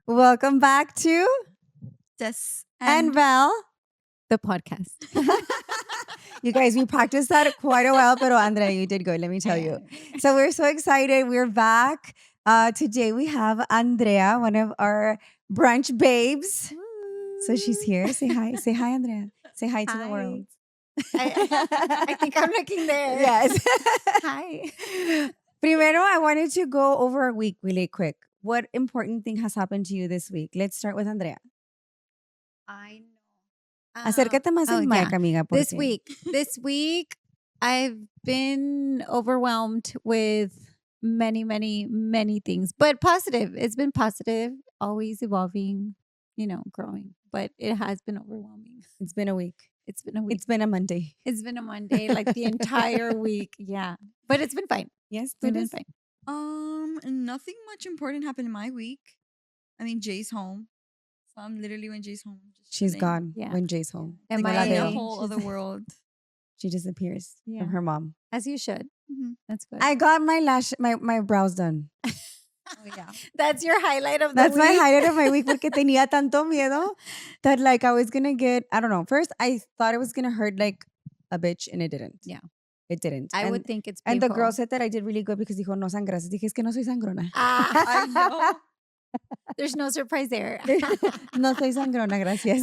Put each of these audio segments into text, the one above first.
Welcome back to Des and Val. The podcast. You guys, we practiced that quite a while, but Andrea, you did good, let me tell you. So we're so excited. We're back. Today we have Andrea, one of our brunch babes. So she's here. Say hi. Say hi, Andrea. Say hi to the world. I think I'm looking there. Yes. Hi. Primero, I wanted to go over our week really quick. What important thing has happened to you this week? Let's start with Andrea. I know. Acércate más al mic, amiga. This week, I've been overwhelmed with many, many, many things, but positive. It's been positive, always evolving, growing, but it has been overwhelming. It's been a week. It's been a week. It's been a Monday. It's been a Monday, like the entire week. Yeah. But it's been fine. Yes, It's been fine. Nothing much important happened in my week. I mean, Jay's home. So I'm literally when Jay's home. Just She's chilling. gone Yeah. when Jay's home. Am Like I in a She's- whole other world. She disappears Yeah. from her mom. As you should. Mhm. That's good. I got my brows done. Oh, yeah. That's your highlight of the That's week. my highlight of my week porque tenía tanto miedo that like I was going to get, I don't know. First, I thought it was going to hurt like a bitch and it didn't. Yeah. It didn't. I and, would think it's And painful. the girl said that I did really good because dijo, no sangras. Dije, es que no soy sangrona. Ah, I know. There's no surprise there. No soy sangrona, gracias.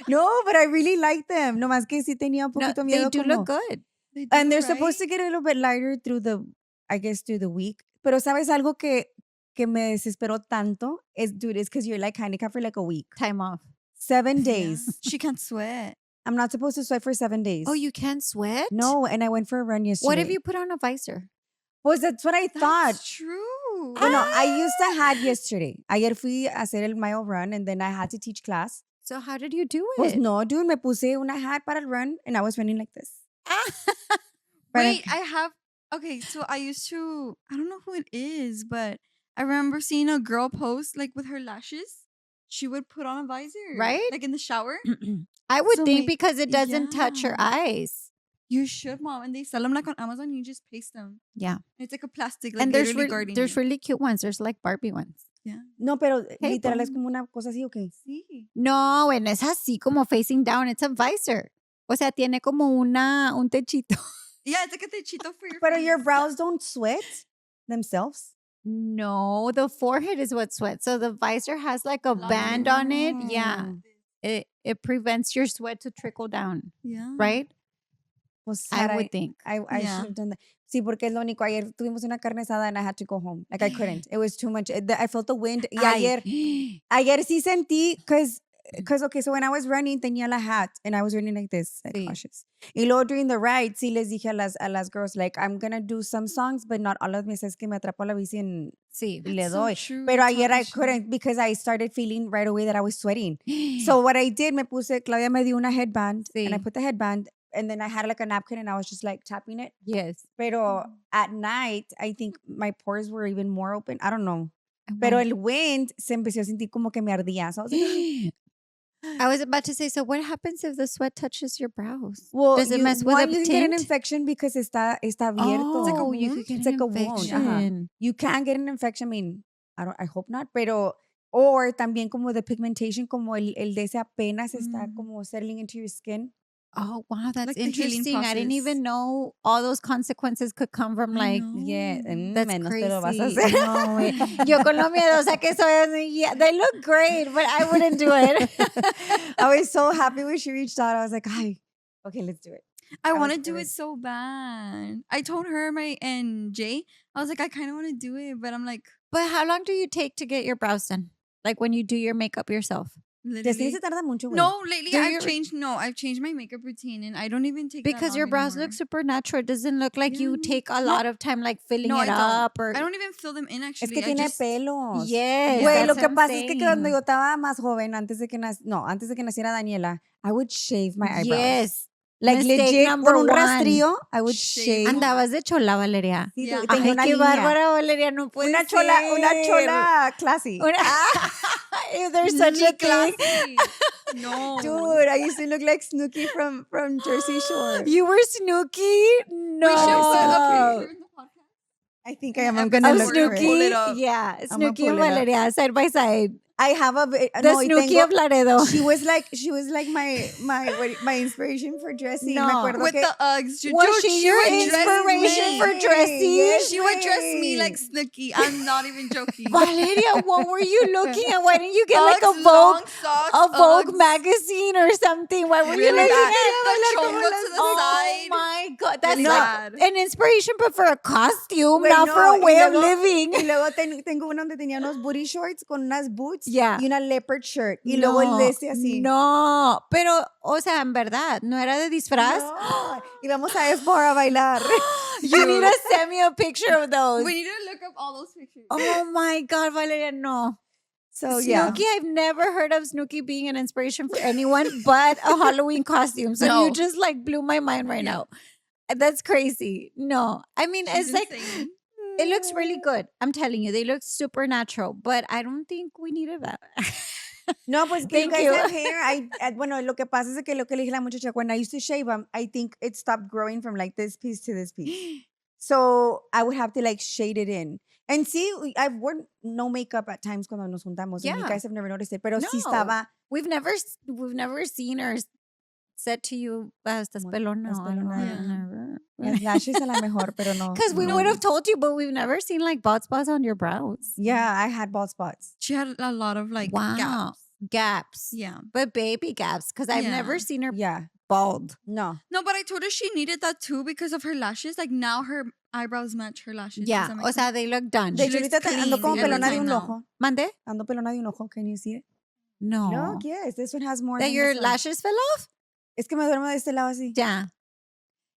No, but I really like them. No más que sí tenía un No, poquito they miedo. do como- look good. They do, And they're supposed to right? get a little bit lighter through the week. Pero sabes algo que me desesperó tanto is, dude, it's because you're like handicapped for like a week. Time off. 7 Yeah. days. She can't sweat. I'm not supposed to sweat for 7 days. Oh, you can't sweat? No, and I went for a run yesterday. What if you put on a visor? Pues that's what I thought. That's true. Bueno, I used to had yesterday. Ayer fui a hacer el mile run and then I had to teach class. So how did you do Pues it? no, dude, me puse una hat para el run and I was running like this. But Wait, I have. Okay, so I used to. I don't know who it is, but I remember seeing a girl post like with her lashes. She would put on a visor, Right? Like in the shower. I would So think may- because it doesn't touch your yeah. eyes. You should, mom. And they sell them like on Amazon. You just paste them. Yeah. It's like a plastic. Like And there's literally guarding there's you. really cute ones. There's like Barbie ones. Yeah. No, pero Hey, literal es pues. como una cosa así, okay. Sí. No, and es así como facing down. It's a visor. O sea, tiene como un techito. Yeah, it's like a techito for your. But your face. brows don't sweat themselves. No, the forehead is what sweats. So the visor has like a band on it. Yeah. Oh. It prevents your sweat to trickle down, Yeah. right? Pues I had would think. I Yeah. should have done that. Sí, porque es lo único. Ayer tuvimos una carne asada and I had to go home. Like I couldn't. It was too much. I felt the wind. Y ayer sí sentí, because okay, so when I was running, tenía la hat and I was running like this, like Sí. cautious. Y luego during the ride, sí les dije a las girls, like, I'm gonna do some songs, but not all of me. Es que me atrapó la bici and Sí. le That's so doy. true, Pero ayer I Tasha. couldn't because I started feeling right away that I was sweating. So what I did, Claudia me dio una headband and I Sí. put the headband and then I had like a napkin and I was just like tapping it. Yes. Pero at night, I think my pores were even more open. I don't know. Pero el wind se empezó a sentir como que me ardía. So I was like, I was about to say, so what happens if the sweat touches your brows? well, Does it mess with one, the you can get an tint? infection because está abierto. Oh, like a you wound? could get It's an like a wound, ajá. infection. You can get an infection. I mean, I hope not, pero or también como the pigmentation, como el de ese apenas está como settling into your skin. Oh, wow, that's Like the healing interesting. I didn't even process. know all those consequences could come from I like, know. Yeah, that's menos te lo vas a crazy. hacer. No, güey. Yo con lo miedosa que soy, así, yeah, they look great, but I wouldn't do it. I was so happy when she reached out. I was like, "Ay, okay, let's do it." I was want to do it scared. so bad. I told her and Jay, I was like, I kind of want to do it, but I'm like, But how long do you take to get your brows done? Like when you do your makeup yourself? Destiny literally. se tarda mucho, güey. No, lately Do I've your- changed. No, I've changed my makeup routine, and I don't even take that Because your long brows anymore. look super natural. It doesn't look like Yeah, you no. take a No. lot of time like filling No, I it don't. up or I don't even fill them in actually. Es que I tiene just, pelos. Yes, Güey, that's lo what que I'm pasa es que cuando saying. yo estaba más joven, antes de que naciera Daniela, I would shave my eyebrows. Yes. Like Mistake legit, number con un one. rastrillo, I would Shave. shave. Andabas de chola, Valeria. Sí, Yeah. tenía Ay, una qué línea. bárbara, Valeria, no puede Una ser. chola classy. Una- If there's such Ni a thing. classy. No. Dude, I used to look like Snooki from Jersey Shore. You were Snooki? No. We should put a picture in the podcast. I think I am. I'm Of gonna Of look for Pull it it. up. Snooki? Yeah. I'ma Snooki and pull it up. Valeria, side by side. I have a The no, y Snooki tengo- of Laredo. She was like my inspiration for dressing. No. Me acuerdo With que the Uggs. Was she your would dress inspiration me. for dressing? Yes, She would dress me way. like Snooki. I'm not even joking. Valeria, what were you looking at? Why didn't you get like a Uggs, Vogue, long socks, a Vogue Uggs. magazine or something? Why were you Really looking bad. at The chongo to the Oh side. my God, that's Really like bad. an inspiration, but for a costume, Güey, not no, for a y way of luego- living. Y luego tengo uno donde tenía unos booty shorts con unas boots Yeah. y una leopard shirt. Y luego el de este así. No, pero, o sea, en verdad, ¿no era de disfraz? No. Y vamos a F-Bar a bailar. You need to send me a picture of those. We need to look up all those pictures. Oh my God, Valeria, no. So yeah. Snooki, I've never heard of Snooki being an inspiration for anyone but a Halloween costume. So No. you just like blew my mind right now. That's crazy. No, I mean, She's it's like, insane. it looks really good. I'm telling you, they look super natural, but I don't think we needed that. No, pues que you Thank guys you. have hair. Bueno, lo que pasa es que lo que le dije a la muchacha, when I used to shave, I think it stopped growing from like this piece to this piece. So I would have to like shade it in. And see, I've worn no makeup at times cuando nos juntamos. And you Yeah. guys have never noticed it. Pero sí No. estaba. We've never seen or said to you, estás What? pelona. Estás pelona. Never. Las lashes a la mejor, pero no. Because we no. would have told you, but we've never seen like bald spots on your brows. Yeah, I had bald spots. She had a lot of like Wow. gaps. Gaps. Yeah. But baby gaps, because I've Yeah. never seen her Yeah. bald. No. No, but I told her she needed that too because of her lashes. Like now her eyebrows match her lashes. Does Yeah. that make O sea, sense? they look done. De She hecho, looks ahorita ando clean como every pelona de time un now. ojo. Mande? Ando pelona de un ojo. Can you see it? No. Look, yes. This one has more That than your this one. lashes fell off? Es que me duermo de este lado así. Ya.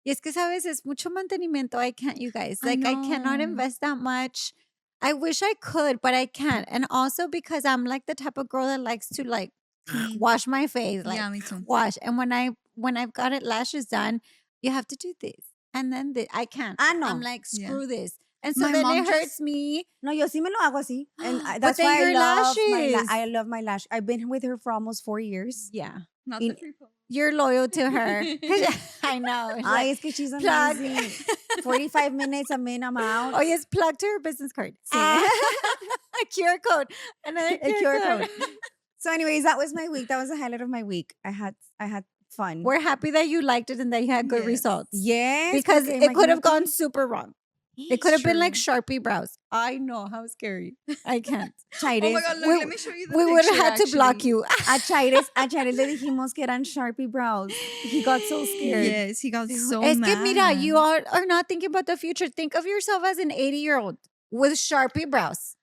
Y es que, ¿sabes? Es mucho mantenimiento. I can't, you guys. Like, I cannot know. invest that much. I wish I could, but I can't. And also because I'm like the type of girl that likes to like Clean. wash my face. Like, Yeah, me too. wash. And when I've got it lashes done, you have to do this. And then I can't. Ah, no. I'm like, Yeah. screw this. And so My then mom it hurts just- me. No, yo sí me lo hago así. And But that's then why I your love lashes. I love my lash. I've been with her for almost 4 years. Yeah. Not In- the free photo. You're loyal to her. 'Cause I know. It's Ay, like, es que she's plug. amazing. 45 minutes, I'm in, I'm out. oh, yes, plug to her business card. Sí. A QR code. Another A QR code. So anyways, that was my week. That was the highlight of my week. I had fun. We're happy that you liked it and that you had good Yes. results. Yes. Because porque it could have imagínate. gone super wrong. It could have been like True. Sharpie brows. I know how scary. I can't. Chaires. Oh my god, look, We- let me show you the we would have picture, had to block actually. you. A Chaires le dijimos que eran Sharpie brows. He got so scared. Yes, he got so Es mad. que mira, you are not thinking about the future. Think of yourself as an 80-year-old with Sharpie brows.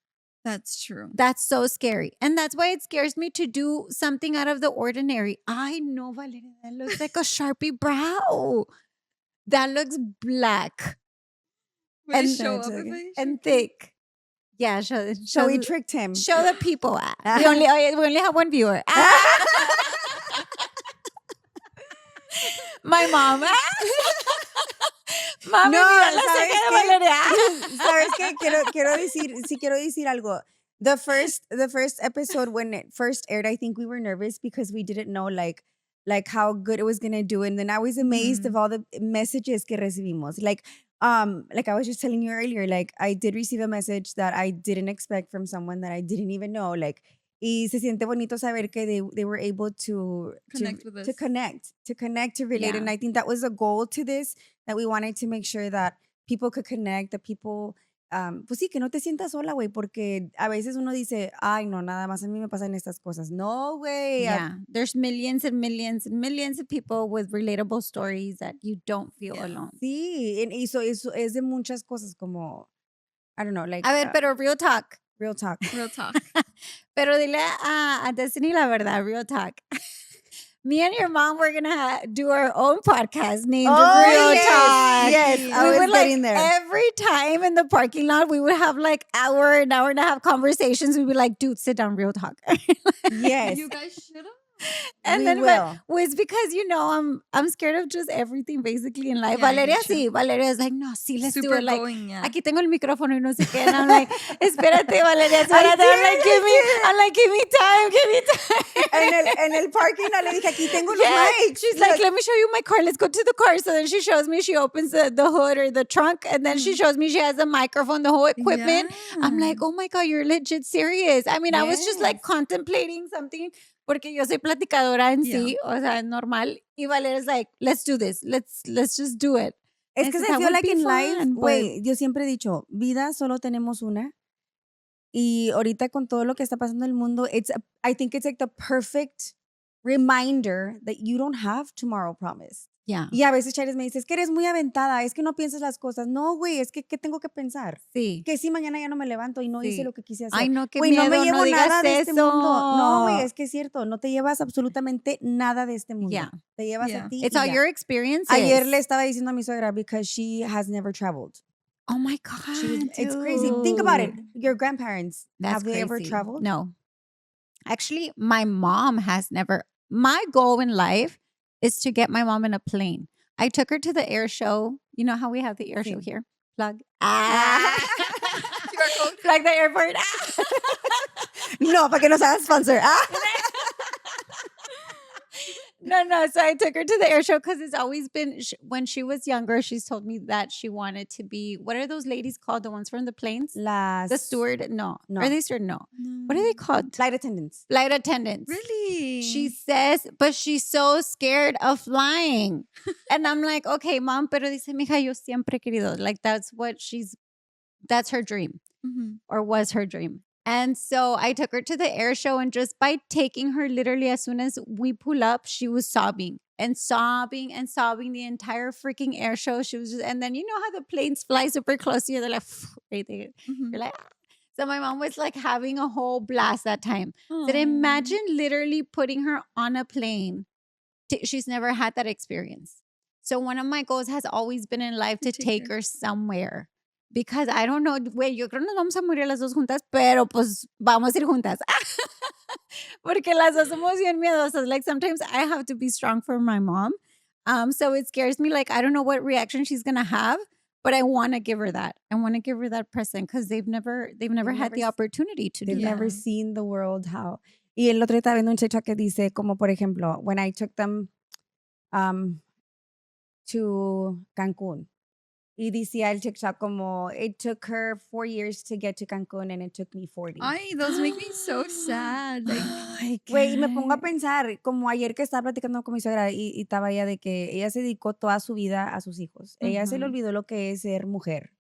That's true. That's so scary. And that's why it scares me to do something out of the ordinary. I know, Valeria, that looks like a Sharpie brow. That looks black Will it And- show That's up if okay. I and thick. Yeah, show So we tricked him. show the people. We only have one viewer. My mom. Mami, No, mira la ¿sabes ceja de qué? Valeria. ¿Sabes qué? Quiero decir algo. The first episode when it first aired, I think we were nervous because we didn't know like how good it was gonna do. And then I was amazed of all the messages que recibimos. Like I was just telling you earlier, like I did receive a message that I didn't expect from someone that I didn't even know. Like, y se siente bonito saber que they were able to Connect with to us. connect, to relate. Yeah. And I think that was a goal to this, that we wanted to make sure that people could connect, that people, pues sí, que no te sientas sola, güey, porque a veces uno dice, ay, no, nada más a mí me pasan estas cosas. No, güey. Yeah, there's millions and millions and millions of people with relatable stories that you don't feel Yeah. alone. Sí, y eso es de muchas cosas como, I don't know, like, A ver, pero real talk. real talk. Real talk. Pero dile a Destiny la verdad, real talk. Me and your mom were gonna do our own podcast named Oh, Real yes, Talk. yes, We I was would getting there. every time in the parking lot, we would have like an hour and a half conversations. We'd be like, dude, sit down, real talk. Yes. You guys should have. And We then will. well, it's because I'm scared of just everything basically in life. Yeah, I Valeria get you. sí, Valeria is like, no, sí, let's do Super it. Like, going, yeah. aquí tengo el micrófono y no sé qué. And I'm like, espérate, Valeria, espérate. I I'm like, give me time. En el parking lot le dije, aquí tengo los Yeah, mics. she's like, let me show you my car. Let's go to the car. So then she shows me, she opens the hood or the trunk, and then she shows me she has a microphone, the whole equipment. I'm like, oh my God, you're legit serious. I mean, I was just like Yes. contemplating something porque yo soy platicadora en sí, o sea, es normal. Y Valeria's like, let's do this. Let's just do it. Es que Eso, I that feel would like be in life, fun, but- güey, yo siempre he dicho, vida solo tenemos una. Y ahorita con todo lo que está pasando en el mundo, I think it's like the perfect reminder that you don't have tomorrow promised. Yeah. Y a veces Charis me dice, es que eres muy aventada, es que no piensas las cosas. No, güey, es que ¿qué tengo que pensar? Sí. Que si mañana ya no me levanto y no hice Sí. lo que quise hacer. Ay, no, qué Güey, miedo, no me llevo digas nada de este mundo. No, güey, eso. es que es cierto, no te llevas absolutamente nada de este mundo. Yeah. Te llevas Yeah. a ti It's y all ya. your experiences. Ayer le estaba diciendo a mi suegra because she has never traveled. Oh my God. It's crazy. Think about it. dude. Your grandparents, That's have they ever crazy. traveled? No. Actually, my mom has never. My goal in life is to get my mom in a plane. I took her to the air show. You know how we have the air show Sí. here? Plug. QR code. Plug the airport. No, para que nos hagan sponsor. No. So I took her to the air show because it's always been, when she was younger, she's told me that she wanted to be, what are those ladies called? The ones from the planes? Las The steward? No. No. Are they steward? No. What are they called? flight attendants. Flight attendants. Really? She says, but she's so scared of flying. And I'm like, okay, mom, pero dice, mija, yo siempre he querido. Like, that's her dream Mhm. or was her dream. And so I took her to the air show, and just by taking her, literally as soon as we pull up, she was sobbing and sobbing and sobbing the entire freaking air show. She was just, and then you know how the planes fly super close to you? They're like, right there. Mhm. You're like, ah. So my mom was like having a whole blast that time. But imagine literally putting her on a plane. She's never had that experience. So one of my goals has always been in life to take her somewhere. Because I don't know, güey, yo creo que nos vamos a morir las dos juntas, pero pues vamos a ir juntas. Porque las dos somos bien miedosas. Like sometimes I have to be strong for my mom. So it scares me. Like I don't know what reaction she's going to have. But I want to give her that. I want to give her that present because they've never had the opportunity to do They've that. never seen the world how. Y el otro día estaba viendo un TikTok que dice, como por ejemplo, when I took them to Cancún. Y decía el TikTok como, it took her 4 years to get to Cancún and it took me 40. Ay, those make me so sad. Like, Ay, Güey, y me pongo a qué- pensar, como ayer que estaba platicando con mi suegra y estaba ella de que ella se dedicó toda su vida a sus hijos. Ella se le Ujú. olvidó lo que es ser mujer.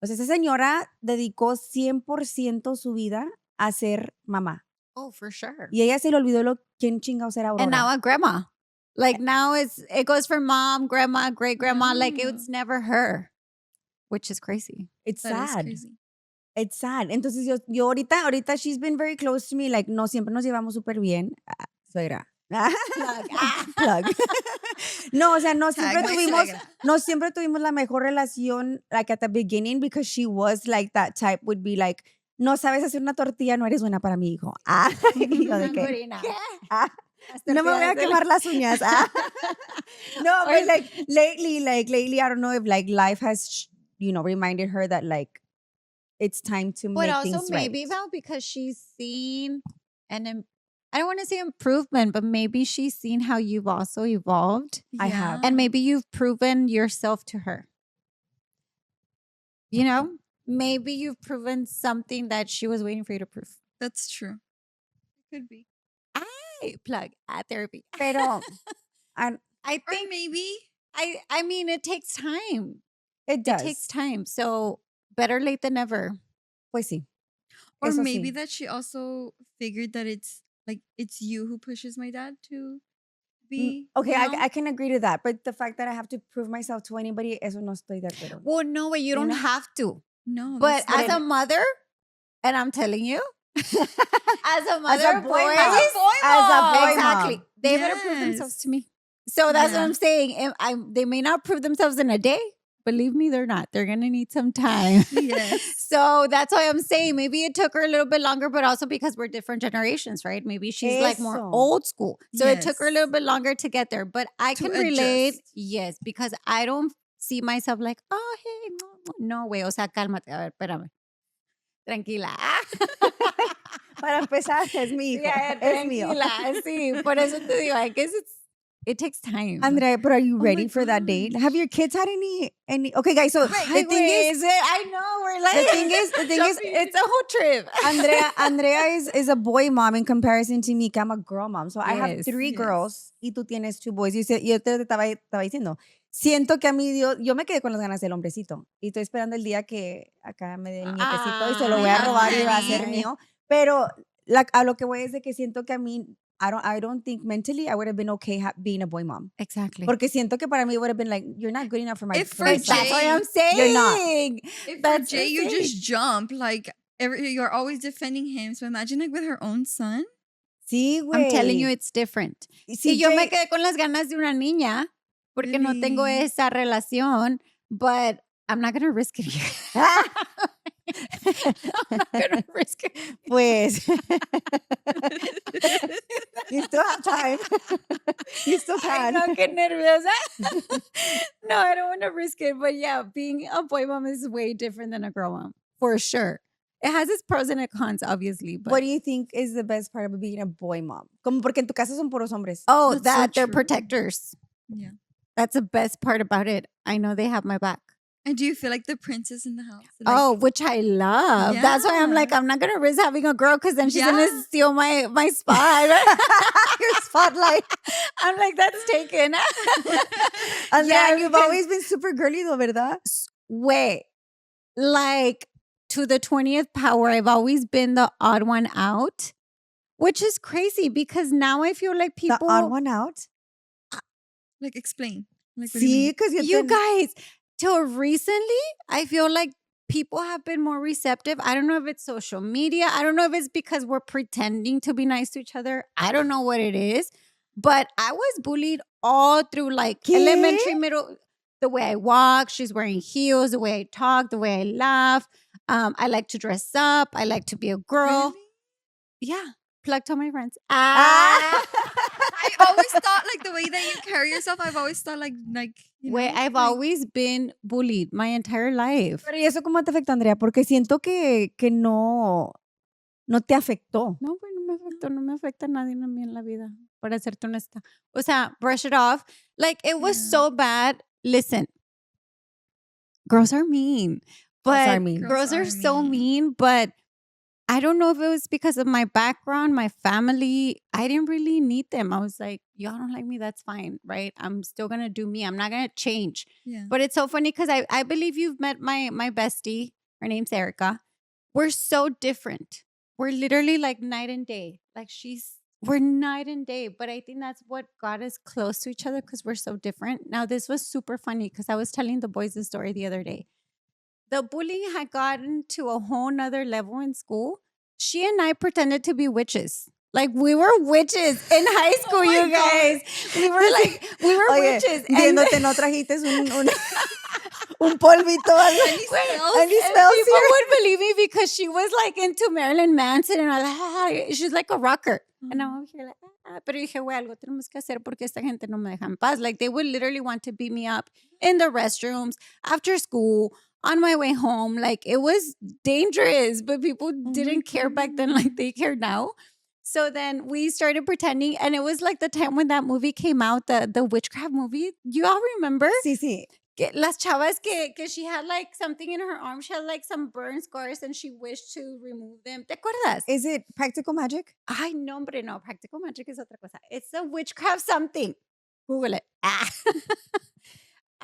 O sea, esa señora dedicó 100% su vida a ser mamá. Oh, for sure. Y ella se le olvidó quién chingados era Aurora. And now a grandma. Like now it goes for mom, grandma, great grandma. Like it's never her, which is crazy. It's that is sad. crazy. It's sad. Entonces yo ahorita she's been very close to me. Like no siempre nos llevamos súper bien. Suegra. Plug. Plug. No, o sea, no Tag my siempre tuvimos la mejor relación like at the beginning because she was like that type would be like, no sabes hacer una tortilla, no eres buena para mi hijo. Y yo de que, Angurina. ah, no me voy a quemar las uñas. No, but like lately, I don't know if like life has, reminded her that like it's time to But make also things maybe right. Val, because she's seen I don't want to say improvement, but maybe she's seen how you've also evolved. I have. And maybe you've proven yourself to her. You know, maybe you've proven something that she was waiting for you to prove. That's true. Could be. Hey, plug therapy. Pero I Or think maybe. I mean it takes time. it does. It takes time. So better late than never. Pues sí. Or Eso maybe sí. that she also figured that it's you who pushes my dad to be. Okay, you know? I can agree to that. But the fact that I have to prove myself to anybody, eso no estoy de acuerdo. Well, no way, you don't know? have to. No. But that's as not- a mother, and I'm telling you, as a mother, boy boys, mom. As a boy exactly, mom. they better prove themselves Yes. to me. So that's what Yeah. I'm saying. They may not prove themselves in a day, believe me, they're not. They're going to need some time. Yes. So that's why I'm saying maybe it took her a little bit longer, but also because we're different generations, right? Maybe she's like more Eso. old school. So it took her a Yes. little bit longer to get there. But I To can relate. adjust. Yes, because I don't see myself like, oh, hey, no, güey. O sea, cálmate. A ver, espérame. Tranquila. Para empezar, es mi hijo. Yeah, Es mío. tranquila. Sí, por eso te digo, I guess it takes time. Andrea, but are you Oh ready my for that date? gosh. Have your kids had any? Okay, guys. So Ay, the thing güey, is, I know we're like the thing is, it's a whole trip. Andrea is a boy mom in comparison to me, que I'm a girl mom. So I have Yes, 3 yes. girls y tú tienes 2 boys. Yo te estaba diciendo, siento que a mí yo me quedé con las ganas del hombrecito y estoy esperando el día que acá me dé el nietecito y se lo voy a robar y va a ser Ay. mío. Pero a lo que voy es de que siento que a mí, I don't think mentally I would have been okay being a boy mom. Exactly. Porque siento que para mí would have been like, you're not good enough for my If for son. That's what Jay, I'm saying. you're not. If for That's Jay, you insane. just jump like you're always defending him. So imagine like with her own son. Sí, güey. I'm telling you, it's different. Sí, Y yo me Jay- quedé con las ganas de una niña porque no tengo Really? esa relación, but I'm not going to risk it here. I'm not going to risk it. Pues. You still have time. You still Ay, can. no, qué nerviosa. No, I don't want to risk it. But yeah, being a boy mom is way different than a girl mom, for sure. It has its pros and its cons, obviously. But What do you think is the best part of being a boy mom? Como porque en tu casa son puros hombres. oh, That's so that they're true. protectors. Yeah. That's the best part about it. I know they have my back. And do you feel like the princess in the house? Like, Oh, which I love. That's why I'm like, Yeah. I'm not gonna risk having a girl because then she's Yeah. gonna steal my spot. Your spotlight. I'm like, that's taken. And Yeah, then you've because- always been super girly though, ¿verdad? Wait, like to the 20th power, I've always been the odd one out, which is crazy because now I feel like people. The odd one out. like explain. Like, what do you Sí, mean? because You guys, till recently, I feel like people have been more receptive. I don't know if it's social media. I don't know if it's because we're pretending to be nice to each other. I don't know what it is. But I was bullied all through like ¿Qué? elementary, middle. The way I walk, she's wearing heels, the way I talk, the way I laugh. I like to dress up. I like to be a girl. Really? Yeah. Plug to my friends. I always thought like the way that you carry yourself, I've always thought like you Wait, know, I've like, always been bullied my entire life. Pero ¿y eso cómo te afecta, Andrea? Porque siento que no te afectó. No, pues no me afecta a nadie a mí en la vida, para serte honesta. O sea, brush it off. Like, it was Yeah. so bad. Listen, girls are mean. But are mean. girls are Girls are so mean. mean, but I don't know if it was because of my background, my family. I didn't really need them. I was like, y'all don't like me, that's fine, right? I'm still going to do me. I'm not going to change. yeah. But it's so funny because I believe you've met my bestie. Her name's Erica. We're so different. We're literally like night and day. Like we're night and day. But I think that's what got us close to each other because we're so different. Now, this was super funny because I was telling the boys the story the other day. The bullying had gotten to a whole nother level in school. She and I pretended to be witches. Like we were witches in high school, Oh my you guys. We were Oye, witches. viéndote no trajiste un polvito. algo. And he Güey, smells- and he And smells people here. would believe me because she was like into Marilyn Manson and she's like a rocker. And I'm over here like, pero dije, güey, algo tenemos que hacer porque esta gente no me deja en paz. Like they would literally want to beat me up in the restrooms, after school, on my way home. Like it was dangerous, but people didn't care back then like they care now. So then we started pretending, and it was like the time when that movie came out, the witchcraft movie. You all remember? Sí, sí. Que las chavas que she had like something in her arm. She had like some burn scars and she wished to remove them. ¿Te acuerdas? Is it practical magic? Ay, no, hombre, no. Practical magic is otra cosa. It's a witchcraft something. Google it.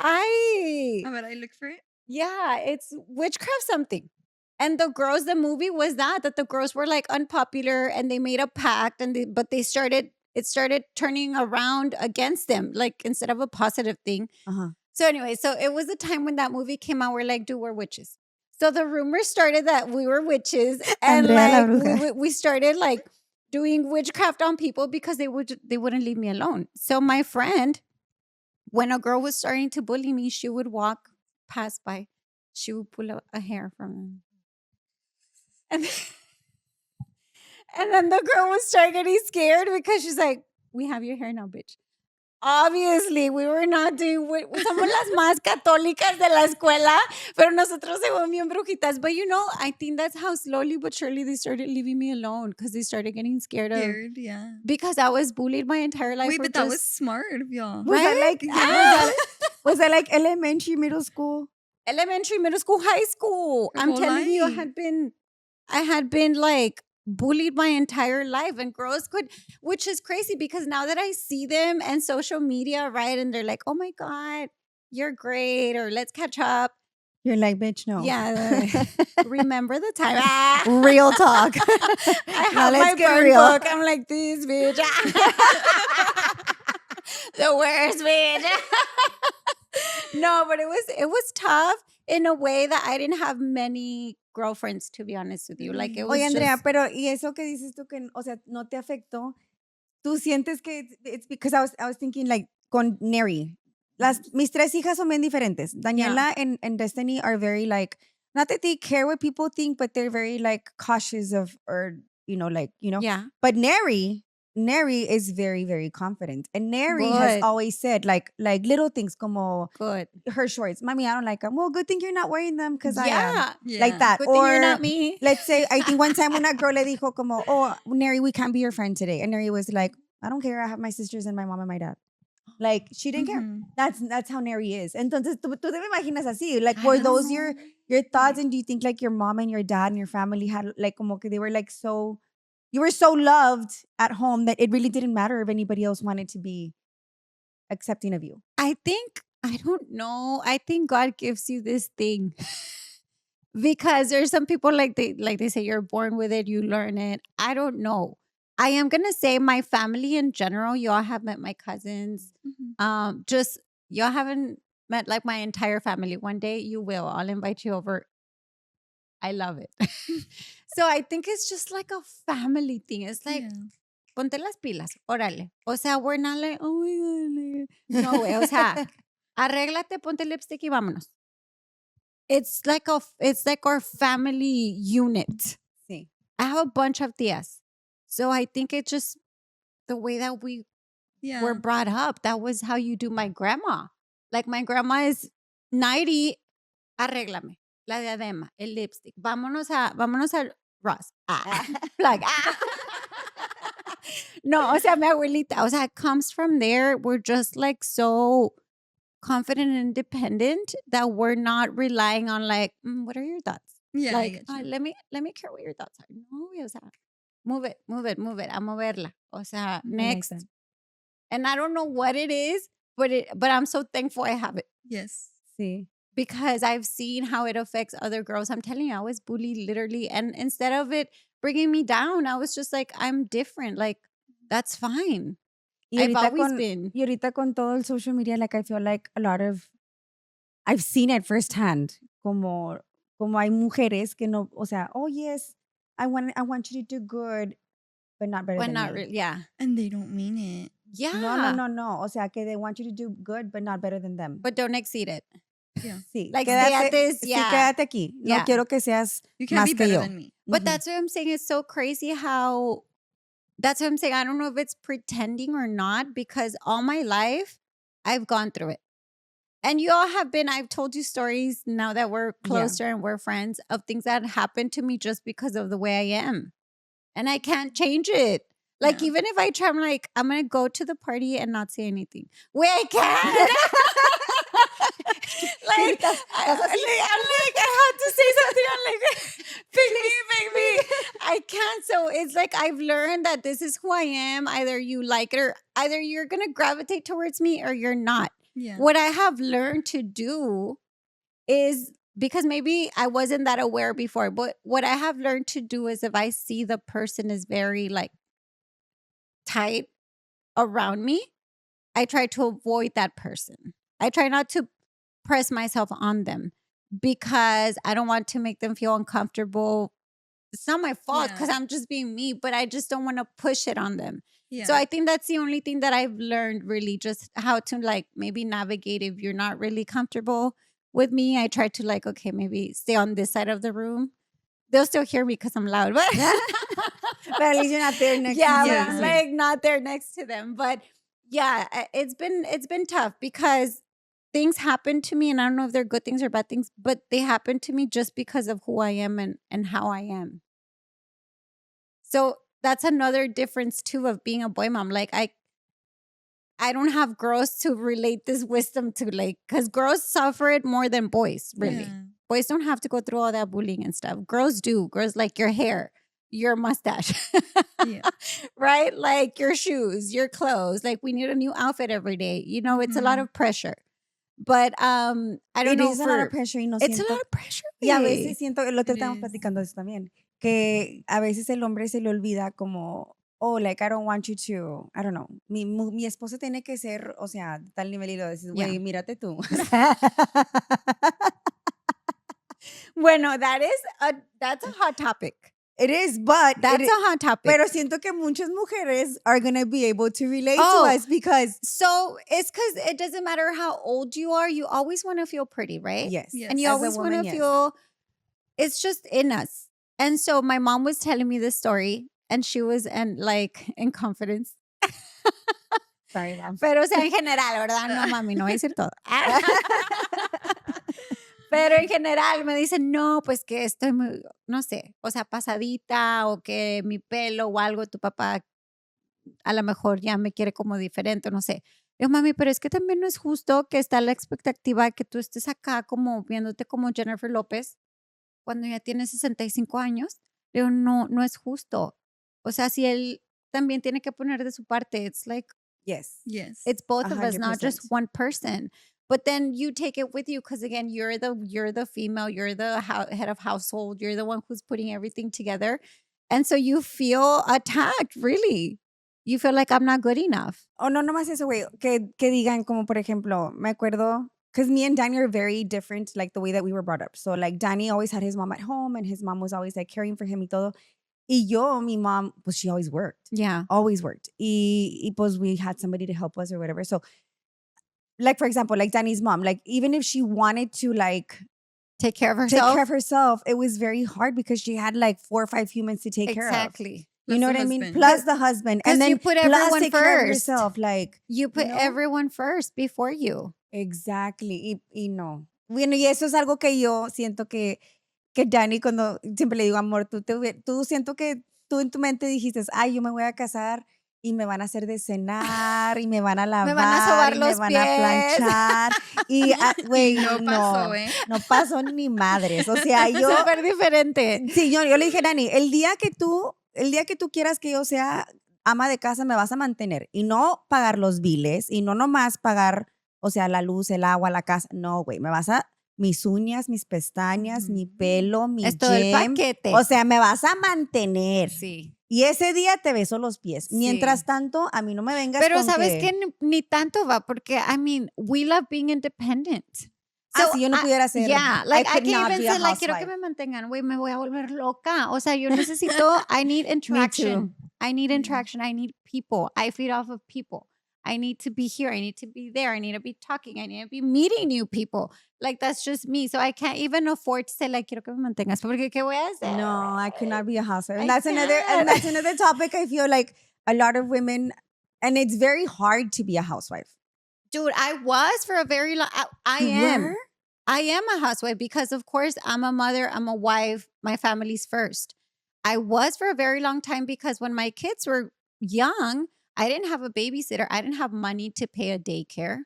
Oh, but I look for it. Yeah, it's witchcraft something. And the movie was that the girls were like unpopular and they made a pact but it started turning around against them, like instead of a positive thing. Uh-huh. So anyway, so it was the time when that movie came out. We're like, dude, we're witches. So the rumor started that we were witches, and Andrea la like bruja. we started like doing witchcraft on people because they wouldn't leave me alone. So my friend, when a girl was starting to bully me, she would walk pass by, she would pull a hair from him. And and then the girl would start getting scared because she's like, we have your hair now, bitch. Obviously, we were not doing, somos las más católicas de la escuela, pero nosotros somos bien brujitas. But I think that's how slowly but surely they started leaving me alone because they started getting scared of, Yeah. because I was bullied my entire life. Wait, for but that just- was smart of y'all. Was that like Yeah. was that like elementary, middle school? elementary, middle school, high school. Your I'm whole telling you, life. I had been like bullied my entire life, and girls which is crazy because now that I see them and social media, right, and they're like, oh my God, you're great, or let's catch up. You're like, bitch, no. Yeah. Remember the time? Ah. Real talk. I Now have let's my get burn real. book. I'm like, this bitch. The worst bitch. No, but it was tough in a way that I didn't have many girlfriends, to be honest with you. Like it was Oye, Andrea, just, pero y eso que dices tú que, o sea, no te afectó. Tú sientes que it's because I was thinking like con Neri. Mis tres hijas son bien diferentes. Daniela and Destiny are very like, not that they care what people think, but they're very like cautious of, or yeah. But Neri is very, very confident. And Neri has Good. always said like little things como Good. her shorts. Mommy, I don't like them. Well, good thing you're not wearing them because I am. Yeah. Like that. Good or thing you're not me. let's say, I think one time una girl le dijo como, oh, Neri, we can't be your friend today. And Neri was like, I don't care. I have my sisters and my mom and my dad. Like, she didn't care. Mhm. That's how Neri is. Entonces, tú te me imaginas así. Like, I were don't those know. your thoughts? And do you think like your mom and your dad and your family had like, como que they were like so, you were so loved at home that it really didn't matter if anybody else wanted to be accepting of you? I don't know. I think God gives you this thing. Because there's some people like they say you're born with it, you learn it. I don't know. I am gonna say my family in general, y'all have met my cousins. Mhm. Just y'all haven't met like my entire family. One day you will. I'll invite you over. I love it. So I think it's just like a family thing. It's like, Yeah. ponte las pilas, órale. O sea, we're not like, oh my God. No, güey. O sea, arréglate, ponte lipstick y vámonos. It's like our family unit. Sí. I have a bunch of tías. So I think it's just the way that we Yeah. were brought up. That was how you do my grandma. Like my grandma is 90, arréglame, la diadema, el lipstick. Vámonos a Ross. Like, No, o sea, mi abuelita, o sea, it comes from there. We're just like so confident and independent that we're not relying on like, what are your thoughts? Yeah. I Like, get you. let me hear what your thoughts are. No, o sea, move it, a moverla. O sea, next. sense. And I don't know what it is, but I'm so thankful I have it Yes. Sí. because I've seen how it affects other girls. I'm telling you, I was bullied literally. And instead of it bringing me down, I was just like, I'm different. Like, that's fine. Y I've ahorita always been. Y ahorita con todo el social media, like I feel like a lot of, I've seen it firsthand, como hay mujeres que no, o sea, oh yes, I want you to do good, but not better But than not me. really. Yeah. And they don't mean it. Yeah. No. O sea, que they want you to do good, but not better than them. But don't exceed it. Yeah. Sí, Like, stay at this, sí, yeah. quédate aquí. No Yeah. quiero que seas You can't más be que better yo. than me. But Mhm. that's what I'm saying. It's so crazy how that's what I'm saying. I don't know if it's pretending or not because all my life I've gone through it. And you all have been, I've told you stories now that we're closer and we're friends of things that happened to me just because of the way I am. And I can't change it. Like, Yeah. even if I try, I'm like, I'm going to go to the party and not say anything. Wait, I can't. Like, I'm like, I have to say something. I'm like, pick me. I can't. So it's like I've learned that this is who I am. Either you like it or either you're going to gravitate towards me or you're not. Yeah. What I have learned to do is, because maybe I wasn't that aware before, but what I have learned to do is if I see the person is very like tight around me, I try to avoid that person. I try not to press myself on them because I don't want to make them feel uncomfortable. It's not my fault because Yeah. I'm just being me, but I just don't want to push it on them. Yeah. So I think that's the only thing that I've learned, really, just how to like maybe navigate if you're not really comfortable with me. I try to like, okay, maybe stay on this side of the room. They'll still hear me because I'm loud, but But at least you're not there next yeah, to but Yeah. I'm them. like not there next to them. But yeah, it's been tough because things happen to me, and I don't know if they're good things or bad things, but they happen to me just because of who I am and how I am. So that's another difference too of being a boy mom. Like I don't have girls to relate this wisdom to, like, because girls suffer it more than boys, really. Yeah. Boys don't have to go through all that bullying and stuff. Girls do. Girls like your hair, your mustache, Yeah. right? Like your shoes, your clothes. Like we need a new outfit every day. You know, it's a lot Mhm. of pressure. But I don't It know. is a lot of pressure y no It's a siento. lot of pressure. Y a güey. veces siento, el otro It estábamos is. platicando de eso también, que a veces el hombre se le olvida como, oh, like, I don't want you to, I don't know, mi esposo tiene que ser, o sea, de tal nivel y lo dices, güey, Yeah. mírate tú. Bueno, that's a hot topic. It is, but That's a hot topic. pero siento que muchas mujeres are going to be able to relate Oh. to us because, So it's because it doesn't matter how old you are, you always want to feel pretty, right? yes. Yes. And you as a always want to woman, yes. feel, it's just in us. And so my mom was telling me this story, and she was in confidence. Sorry, mom. Pero o sea, en general, ¿verdad? No, mami, no voy a decir todo. Pero en general me dicen, no, pues que estoy muy, no sé, o sea, pasadita o que mi pelo o algo, tu papá a lo mejor ya me quiere como diferente, no sé. Yo, mami, pero es que también no es justo que está la expectativa de que tú estés acá como viéndote como Jennifer López cuando ya tienes 65 años. Digo, no, no es justo. O sea, si él también tiene que poner de su parte, it's like, Yes. Yes. it's both of us, not 100%. just one person. But then you take it with you because again, you're the female, you're the head of household, you're the one who's putting everything together, and so you feel attacked. Really, you feel like I'm not good enough. O no, nomás eso, güey, que digan como, por ejemplo, me acuerdo, because me and Danny are very different, like the way that we were brought up. So, like, Danny always had his mom at home, and his mom was always, like, caring for him y todo. Y yo, mi mom, pues, she always worked. Yeah, Always worked. Y pues, we had somebody to help us or whatever. So, like, for example, like, Danny's mom, like, even if she wanted to, like, take care of take herself. care of herself, it was very hard because she had, like, 4 or 5 humans to take care of. Exactly. You Plus know the what I mean? husband. Plus the husband. 'Cause And then you put plus everyone take care of first. yourself. Like, You put know? everyone first before you. exactly. Y no. Bueno, y eso es algo que yo siento que Danny, cuando siempre le digo, amor, tú siento que tú en tu mente dijiste, ay, yo me voy a casar y me van a hacer de cenar y me van a lavar Me van a sobar y me los van a pies. planchar. Y, güey, no pasó, ¿eh? no pasó ni madres. O sea, yo... Súper diferente. Sí, yo le dije a Dani, el día que tú quieras que yo sea ama de casa, me vas a mantener y no pagar los biles y no nomás pagar, o sea, la luz, el agua, la casa. No, güey, me vas a mis uñas, mis pestañas, mi pelo, mi Es todo el gym. paquete. O sea, me vas a mantener. Sí. Y ese día te beso los pies. Sí. Mientras tanto, a mí no me vengas Pero con sabes que ni tanto va porque I mean, we love being independent. si yo no pudiera ser, yeah, like I could can't not even be a say like quiero que housewife. me mantengan, güey, me voy a volver loca. O sea, yo necesito, I need interaction. I need interaction. I need people. I feed off of people. I need to be here. I need to be there. I need to be talking. I need to be meeting new people. Like that's just me. So I can't even afford to say like quiero que me mantengas porque qué voy a hacer. No, I could not be a housewife. And I that's can't. another topic. I feel like a lot of women, and it's very hard to be a housewife. Dude, I was for a very long. I You am. were? I am a housewife because, of course, I'm a mother. I'm a wife. My family's first. I was for a very long time because when my kids were young, I didn't have a babysitter. I didn't have money to pay a daycare.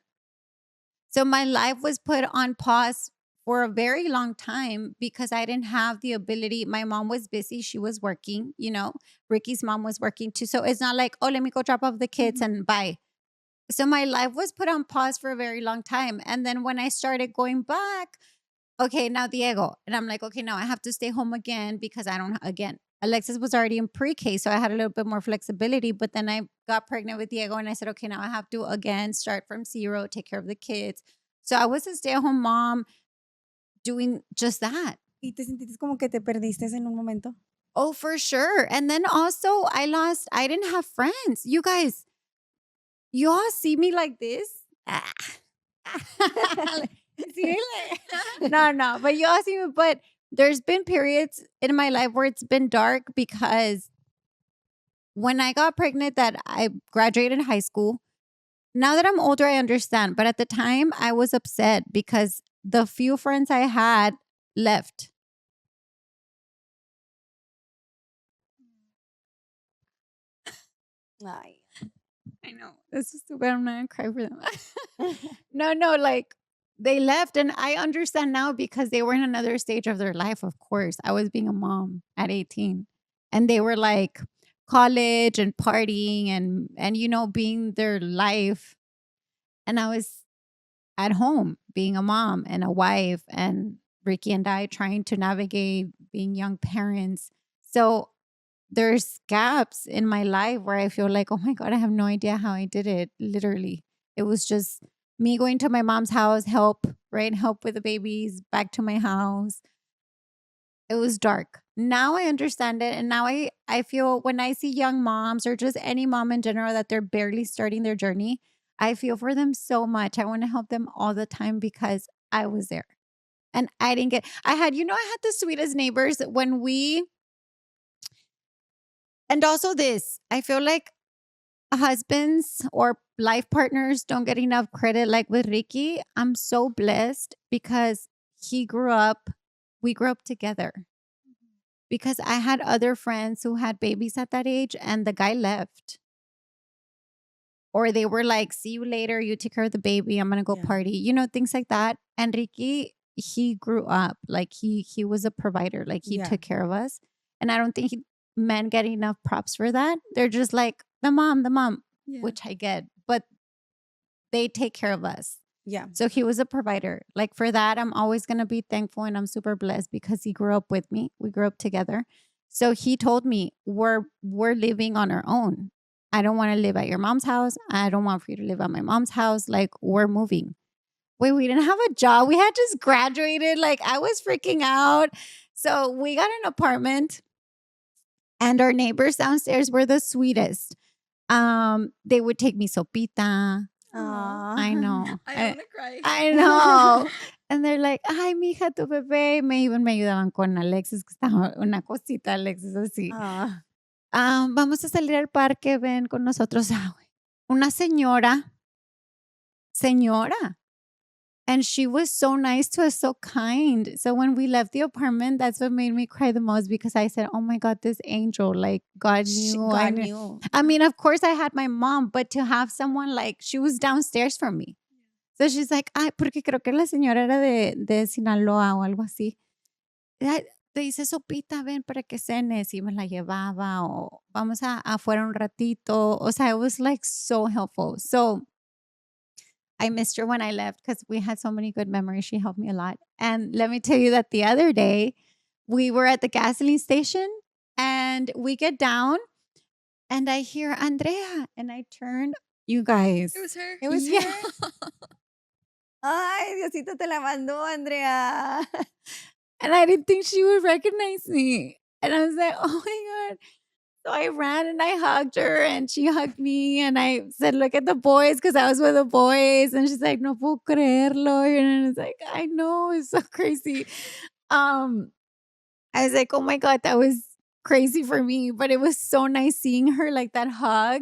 So my life was put on pause for a very long time because I didn't have the ability. My mom was busy. She was working, you know. Ricky's mom was working too. So it's not like, oh, let me go drop off the kids and bye. So my life was put on pause for a very long time. And then when I started going back, okay, now Diego. And I'm like, okay, now I have to stay home again because Alexis was already in pre-K, so I had a little bit more flexibility. But then I got pregnant with Diego and I said, okay, now I have to again start from zero, take care of the kids. So I was a stay-at-home mom doing just that. ¿Y te sentiste como que te perdiste en un momento? Oh, for sure. And then also I didn't have friends. You guys, you all see me like this. see, like, no. But you asked me, but there's been periods in my life where it's been dark because when I got pregnant, that I graduated high school. Now that I'm older, I understand. But at the time, I was upset because the few friends I had left. Ay. I know. This is too bad. I'm not going to cry for them. No, like they left. And I understand now because they were in another stage of their life, of course. I was being a mom at 18. And they were like college and partying and you know, being their life. And I was at home being a mom and a wife, and Ricky and I trying to navigate being young parents. So there's gaps in my life where I feel like, oh my God, I have no idea how I did it. Literally, it was just me going to my mom's house, help with the babies, back to my house. It was dark. Now I understand it. And now I feel when I see young moms or just any mom in general that they're barely starting their journey, I feel for them so much. I want to help them all the time because I was there. And I didn't get, I had the sweetest neighbors when and also this, I feel like husbands or life partners don't get enough credit. Like with Ricky, I'm so blessed because we grew up together. Because I had other friends who had babies at that age and the guy left. Or they were like, see you later, you take care of the baby, I'm going to go party. You know, things like that. And Ricky, he grew up. Like he was a provider. Like he took care of us. And I don't think men get enough props for that. They're just like, the mom, which I get. But they take care of us. Yeah. So he was a provider. Like for that, I'm always going to be thankful and I'm super blessed because he grew up with me. We grew up together. So he told me, we're living on our own. I don't want to live at your mom's house. I don't want for you to live at my mom's house. Like we're moving. Wait, we didn't have a job. We had just graduated. Like I was freaking out. So we got an apartment and our neighbors downstairs were the sweetest. They would take me sopita. I know. I want to cry. I know. And they're like, ay, mija, tu bebé. Me ayudaban con Alexis, que estaba una cosita, Alexis, así. Vamos a salir al parque, ven con nosotros. Una señora. And she was so nice to us, so kind. So when we left the apartment, that's what made me cry the most because I said, oh my God, this angel, like God knew. God knew. I mean, of course I had my mom, but to have someone like, she was downstairs from me. So she's like, ay, porque creo que la señora era de Sinaloa o algo así. Te dice, sopita, ven para que cenes. Y me la llevaba o vamos afuera un ratito. O sea, it was like so helpful. So I missed her when I left because we had so many good memories. She helped me a lot. And let me tell you that the other day, we were at the gasoline station and we get down and I hear Andrea and I turn, you guys. It was her. It was her. Ay, Diosito te la mandó, Andrea. And I didn't think she would recognize me. And I was like, oh my God. So I ran and I hugged her and she hugged me and I said, look at the boys because I was with the boys. And she's like, no puedo creerlo. And it's like, I know, it's so crazy. I was like, oh my God, that was crazy for me. But it was so nice seeing her, like that hug.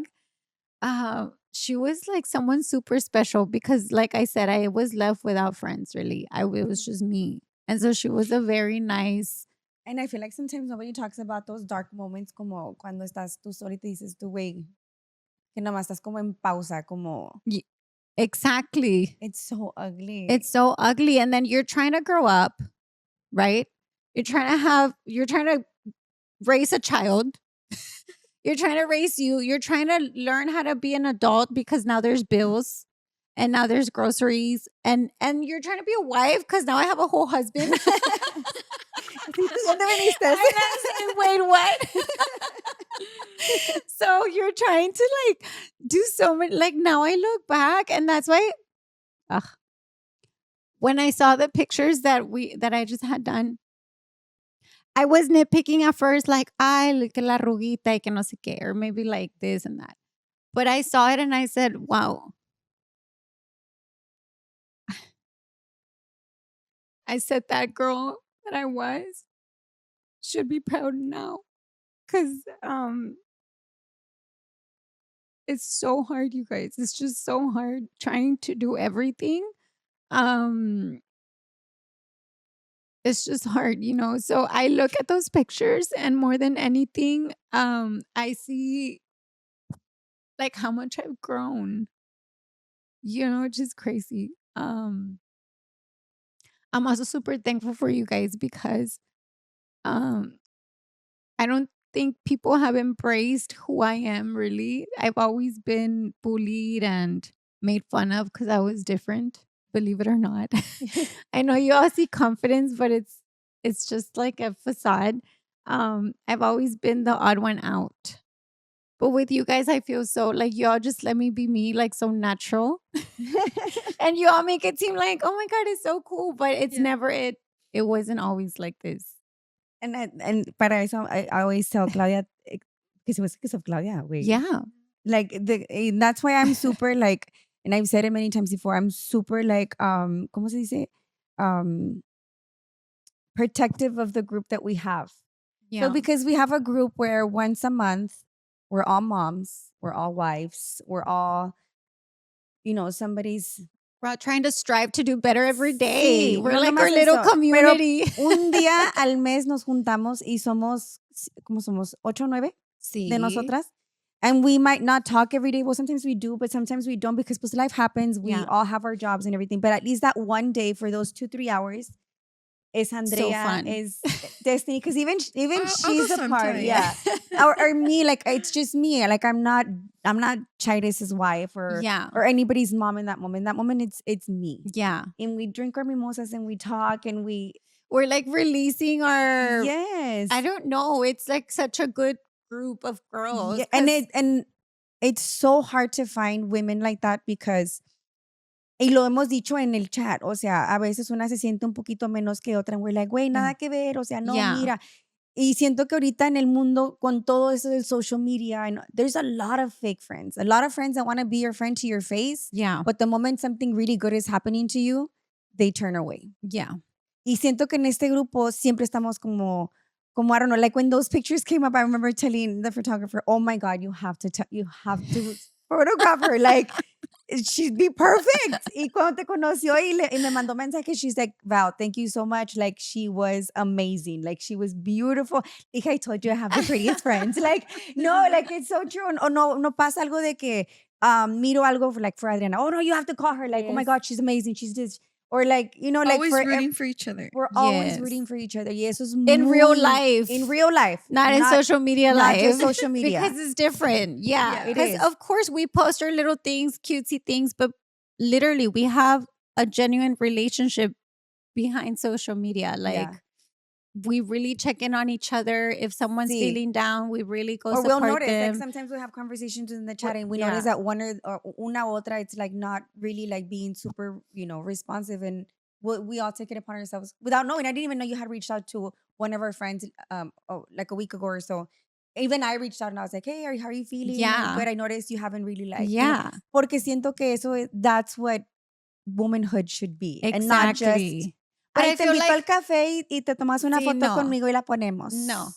She was like someone super special because like I said, I was left without friends really. It was just me. And so she was a very nice. And I feel like sometimes nobody talks about those dark moments como cuando estás tú sola y te dices tú, güey, que nomás estás como en pausa, como. Exactly. It's so ugly. It's so ugly. And then you're trying to grow up, right? You're trying to raise a child. You're trying to raise you. You're trying to learn how to be an adult because now there's bills and now there's groceries and you're trying to be a wife because now I have a whole husband. Wait, what? So you're trying to like do so many, like now I look back and that's why when I saw the pictures that I just had done, I was nitpicking at first, like, ay, look at la arruguita y que no sé qué, or maybe like this and that. But I saw it and I said, wow. I said that girl that I was should be proud now. Because it's so hard, you guys. It's just so hard trying to do everything. It's just hard, you know. So I look at those pictures, and more than anything, I see like how much I've grown. You know, it's just crazy. I'm also super thankful for you guys because um I don't think people have embraced who I am really. I've always been bullied and made fun of because I was different, believe it or not. I know you all see confidence, but it's just like a facade. I've always been the odd one out. But with you guys, I feel so like y'all just let me be me, like so natural. And you all make it seem like, oh my God, it's so cool. But it's never it. It wasn't always like this. And para eso, I always tell Claudia, que se was because of Claudia, wait. Yeah. Like, and that's why I'm super like, and I've said it many times before, I'm super like, ¿cómo se dice? Protective of the group that we have. Yeah. So because we have a group where once a month, we're all moms, we're all wives, we're all, you know, somebody's. We're all trying to strive to do better every day. Sí, We're no like our nomás little eso, community. Pero un día al mes nos juntamos y somos, ¿cómo somos? 8 o 9 de nosotras. And we might not talk every day. Well, sometimes we do, but sometimes we don't because pues, life happens. We all have our jobs and everything. But at least that one day for those 2-3 hours is Andrea, So fun. is Destiny. Because even I'll she's go a part. sometime. Yeah. or me, like it's just me. Like I'm not Chaides' wife or anybody's mom in that moment. In that moment, it's me. Yeah. And we drink our mimosas and we talk and we're like releasing our. Yes. I don't know. It's like such a good group of girls. Yeah, and it's so hard to find women like that because, y lo hemos dicho en el chat, o sea, a veces una se siente un poquito menos que otra, and we're like, güey, nada que ver, o sea, no, mira. Y siento que ahorita en el mundo, con todo eso del social media, and there's a lot of fake friends. A lot of friends that want to be your friend to your face. Yeah. But the moment something really good is happening to you, they turn away. Yeah. Y siento que en este grupo siempre estamos como I don't know, like when those pictures came up, I remember telling the photographer, oh my God, you have to photograph her. Like, she'd be perfect. Y cuando te conoció y me mandó mensaje, she's like, Val, thank you so much. Like, she was amazing. Like, she was beautiful. Like, I told you I have the prettiest friends. Like, no, like, it's so true. O no pasa algo de que miro algo for Adriana. Oh, no, you have to call her. Like, oh my God, she's amazing. She's this. Or like, you know, like always rooting for each other. We're always rooting for each other. Y eso es in real life. In real life. Not in social media life. Not just social media. Because it's different. Yeah. Because of course we post our little things, cutesy things, but literally we have a genuine relationship behind social media. Like we really check in on each other. If someone's feeling down, we really go support we'll notice, them. like sometimes we have conversations in the chat and we notice that one or una otra, it's like not really like being super, you know, responsive, and we all take it upon ourselves without knowing. I didn't even know you had reached out to one of our friends like a week ago or so. Even I reached out and I was like, hey, how are you feeling? Yeah. But I noticed you haven't really like, yeah. You know, porque siento que that's what womanhood should be. Exactly. And not just, but I te invito al café y te tomas una foto conmigo y la ponemos. No.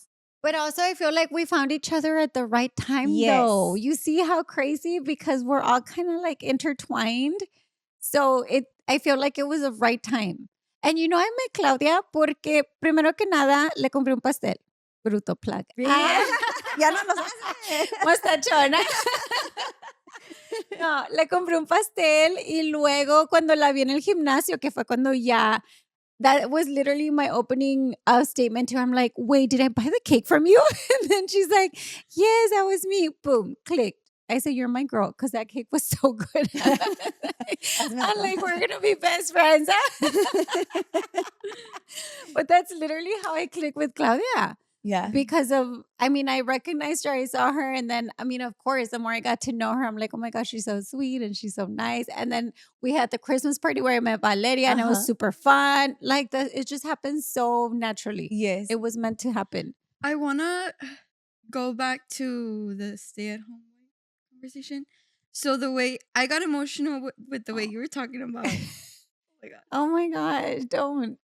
But also I feel like we found each other at the right time though. You see how crazy? Because we're all kind of like intertwined. So I feel like it was the right time. And you know, I met Claudia porque primero que nada le compré un pastel. Bruto plug. Ya no nos hace. Mostachona. No, le compré un pastel y luego cuando la vi en el gimnasio, que fue cuando that was literally my opening statement to her. I'm like, wait, did I buy the cake from you? And then she's like, yes, that was me. Boom, clicked. I said, you're my girl, because that cake was so good. I'm like, we're going to be best friends. But that's literally how I clicked with Claudia. Yeah. Because I recognized her, I saw her. And then, of course, the more I got to know her, I'm like, oh my gosh, she's so sweet and she's so nice. And then we had the Christmas party where I met Valeria and it was super fun. Like, it just happened so naturally. Yes. It was meant to happen. I want to go back to the stay-at-home conversation. So the way I got emotional with the way you were talking about my God. Oh my gosh, don't.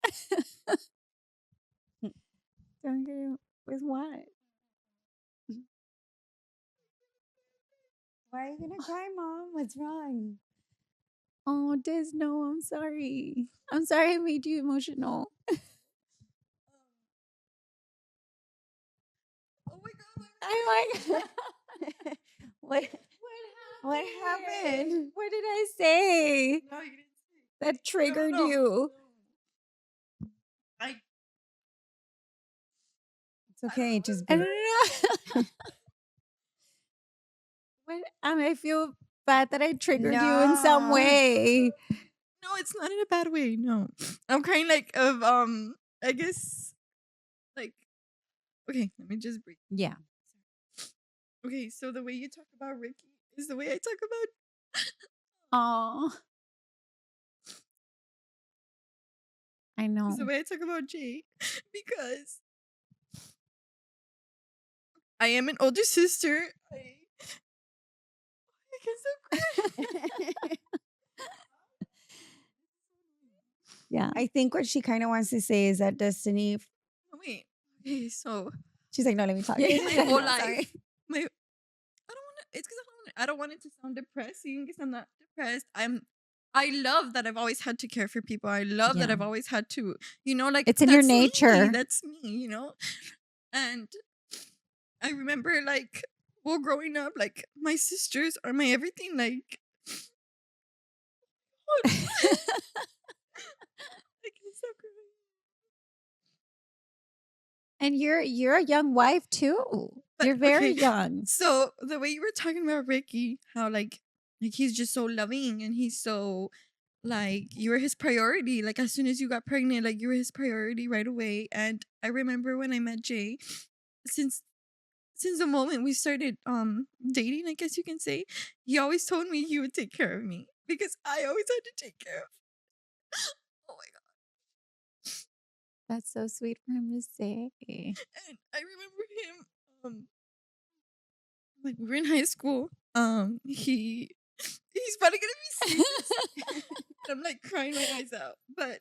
Don't get it with what? Why are you gonna cry, Mom? What's wrong? Oh, Des, no, I'm sorry. I'm sorry I made you emotional. Oh my God. Oh my God. What happened? What did I say No, you didn't say. that triggered No. you? I It's okay. Just I be. don't know. What, I feel bad that I triggered you in some No. way. No, it's not in a bad way. No, I'm crying like of I guess like okay. Let me just breathe. Yeah. Okay, so the way you talk about Ricky is the way I talk about. Oh, I know. Is the way I talk about Jay because I am an older sister. I can still cry. Yeah. I think what she kind of wants to say is that Destiny. Wait. Okay, so She's like, no, let me talk. my whole No, life, sorry. my I don't want to. It's because I don't want it to sound depressing. Because I'm not depressed. I love that I've always had to care for people. I love that Yeah. I've always had to, like It's in your that's me, nature. That's me, And I remember like, well, growing up, like my sisters are my everything. Like, I can't stop crying. And you're a young wife too. But, You're very okay, young. So the way you were talking about Ricky, how like he's just so loving and he's so like you were his priority. Like as soon as you got pregnant, like you were his priority right away. And I remember when I met Jay, since the moment we started dating, I guess you can say, he always told me he would take care of me because I always had to take care of. Oh my God. That's so sweet for him to say. And I remember him like we were in high school. He's probably gonna be serious. I'm like crying my eyes out. But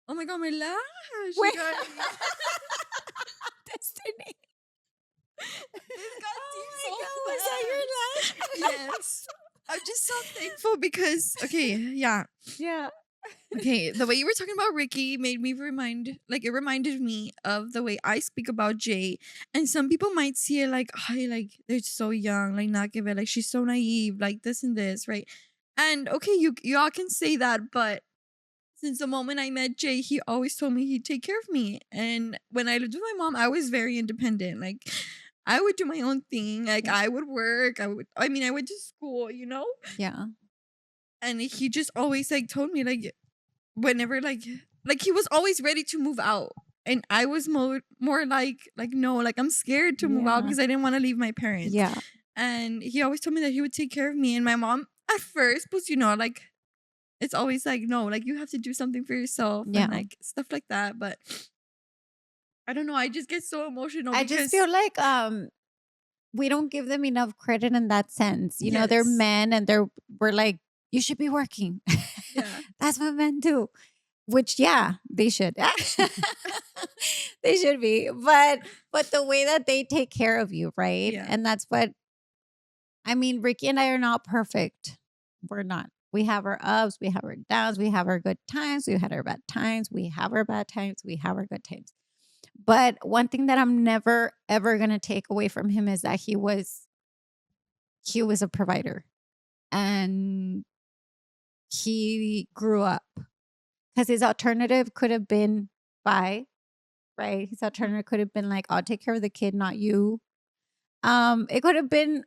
oh my God, my lash. Wait. You guys. Destiny. This got deep Oh so my God, was that your lash? Yes. I'm just so thankful because yeah. Yeah. Okay, the way you were talking about Ricky made me it reminded me of the way I speak about Jay. And some people might see it like, oh, like they're so young, like not give it, like she's so naive, like this and this, right? And okay, you all can say that, but since the moment I met Jay, he always told me he'd take care of me. And when I lived with my mom, I was very independent. Like I would do my own thing. Like I would work. I went to school, Yeah. And he just always like told me like whenever like he was always ready to move out. And I was more like no, like I'm scared to move out Yeah. because I didn't want to leave my parents. Yeah. And he always told me that he would take care of me. And my mom at first was, like it's always like, no, like you have to do something for yourself Yeah. and like stuff like that. But I don't know. I just get so emotional. I just feel like we don't give them enough credit in that sense. You know, they're Yes. men and we're like, you should be working. Yeah. That's what men do. Which, yeah, they should. They should be. But the way that they take care of you, right? Yeah. And that's what I mean, Ricky and I are not perfect. We're not. We have our ups, we have our downs, we have our good times, we had our bad times, we have our bad times, we have our good times. But one thing that I'm never ever gonna take away from him is that he was a provider. And he grew up. Because his alternative could have been bye, right? His alternative could have been like, I'll take care of the kid, not you. It could have been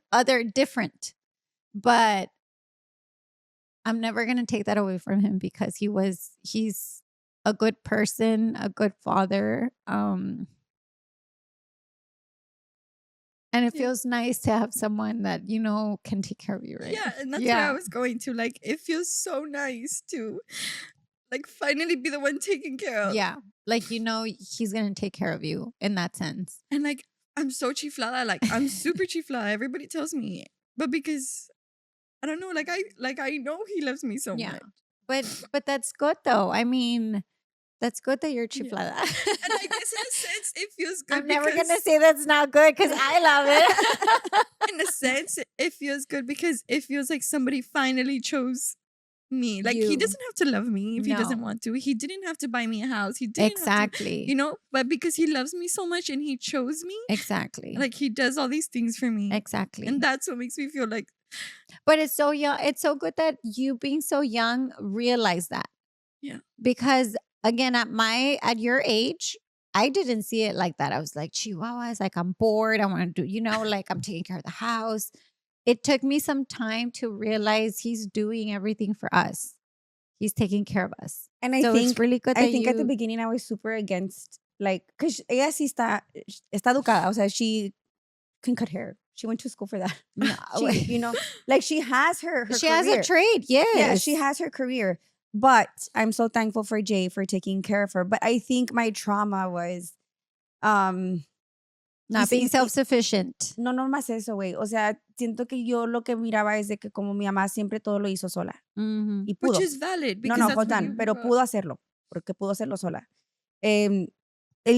different, but I'm never going to take that away from him because he's a good person, a good father. And it feels nice to have someone that, can take care of you, right? Yeah, and that's where I was going to. Like, it feels so nice to like finally be the one taken care of. Yeah. Like, he's going to take care of you in that sense. And like, I'm so chiflada. Like, I'm super chiflada. Everybody tells me. But because I don't know, like I know he loves me so much. But that's good though. I mean, that's good that you're chiflada. And I guess in a sense, it feels good. I'm never because- gonna say that's not good because I love it. In a sense, it feels good because it feels like somebody finally chose me. Like he You. doesn't have to love me if he doesn't No. want to. He didn't have to buy me a house. He didn't have to, Exactly. but because he loves me so much and he chose me, Exactly. like he does all these things for me. Exactly. And that's what makes me feel like, But it's so young. It's so good that you being so young realize that. Yeah. Because again, at your age, I didn't see it like that. I was like, Chihuahuas, like I'm bored. I want to do, like I'm taking care of the house. It took me some time to realize he's doing everything for us. He's taking care of us. And I So think it's really good that I think at the you- beginning I was super against, like, because ella sí está educada. O sea, she can cut hair. She went to school for that. No, She, like she has her she career. has a trade. Yes. Yeah, she has her career. But I'm so thankful for Jay for taking care of her. But I think my trauma was Not being self-sufficient. no más eso, güey. O sea, siento que yo lo que miraba es de que como mi mamá siempre todo lo hizo sola. Mhm. Y pudo. which is valid. No, Because no, that's hold what on, you pero grew up. pudo hacerlo, porque pudo hacerlo sola. El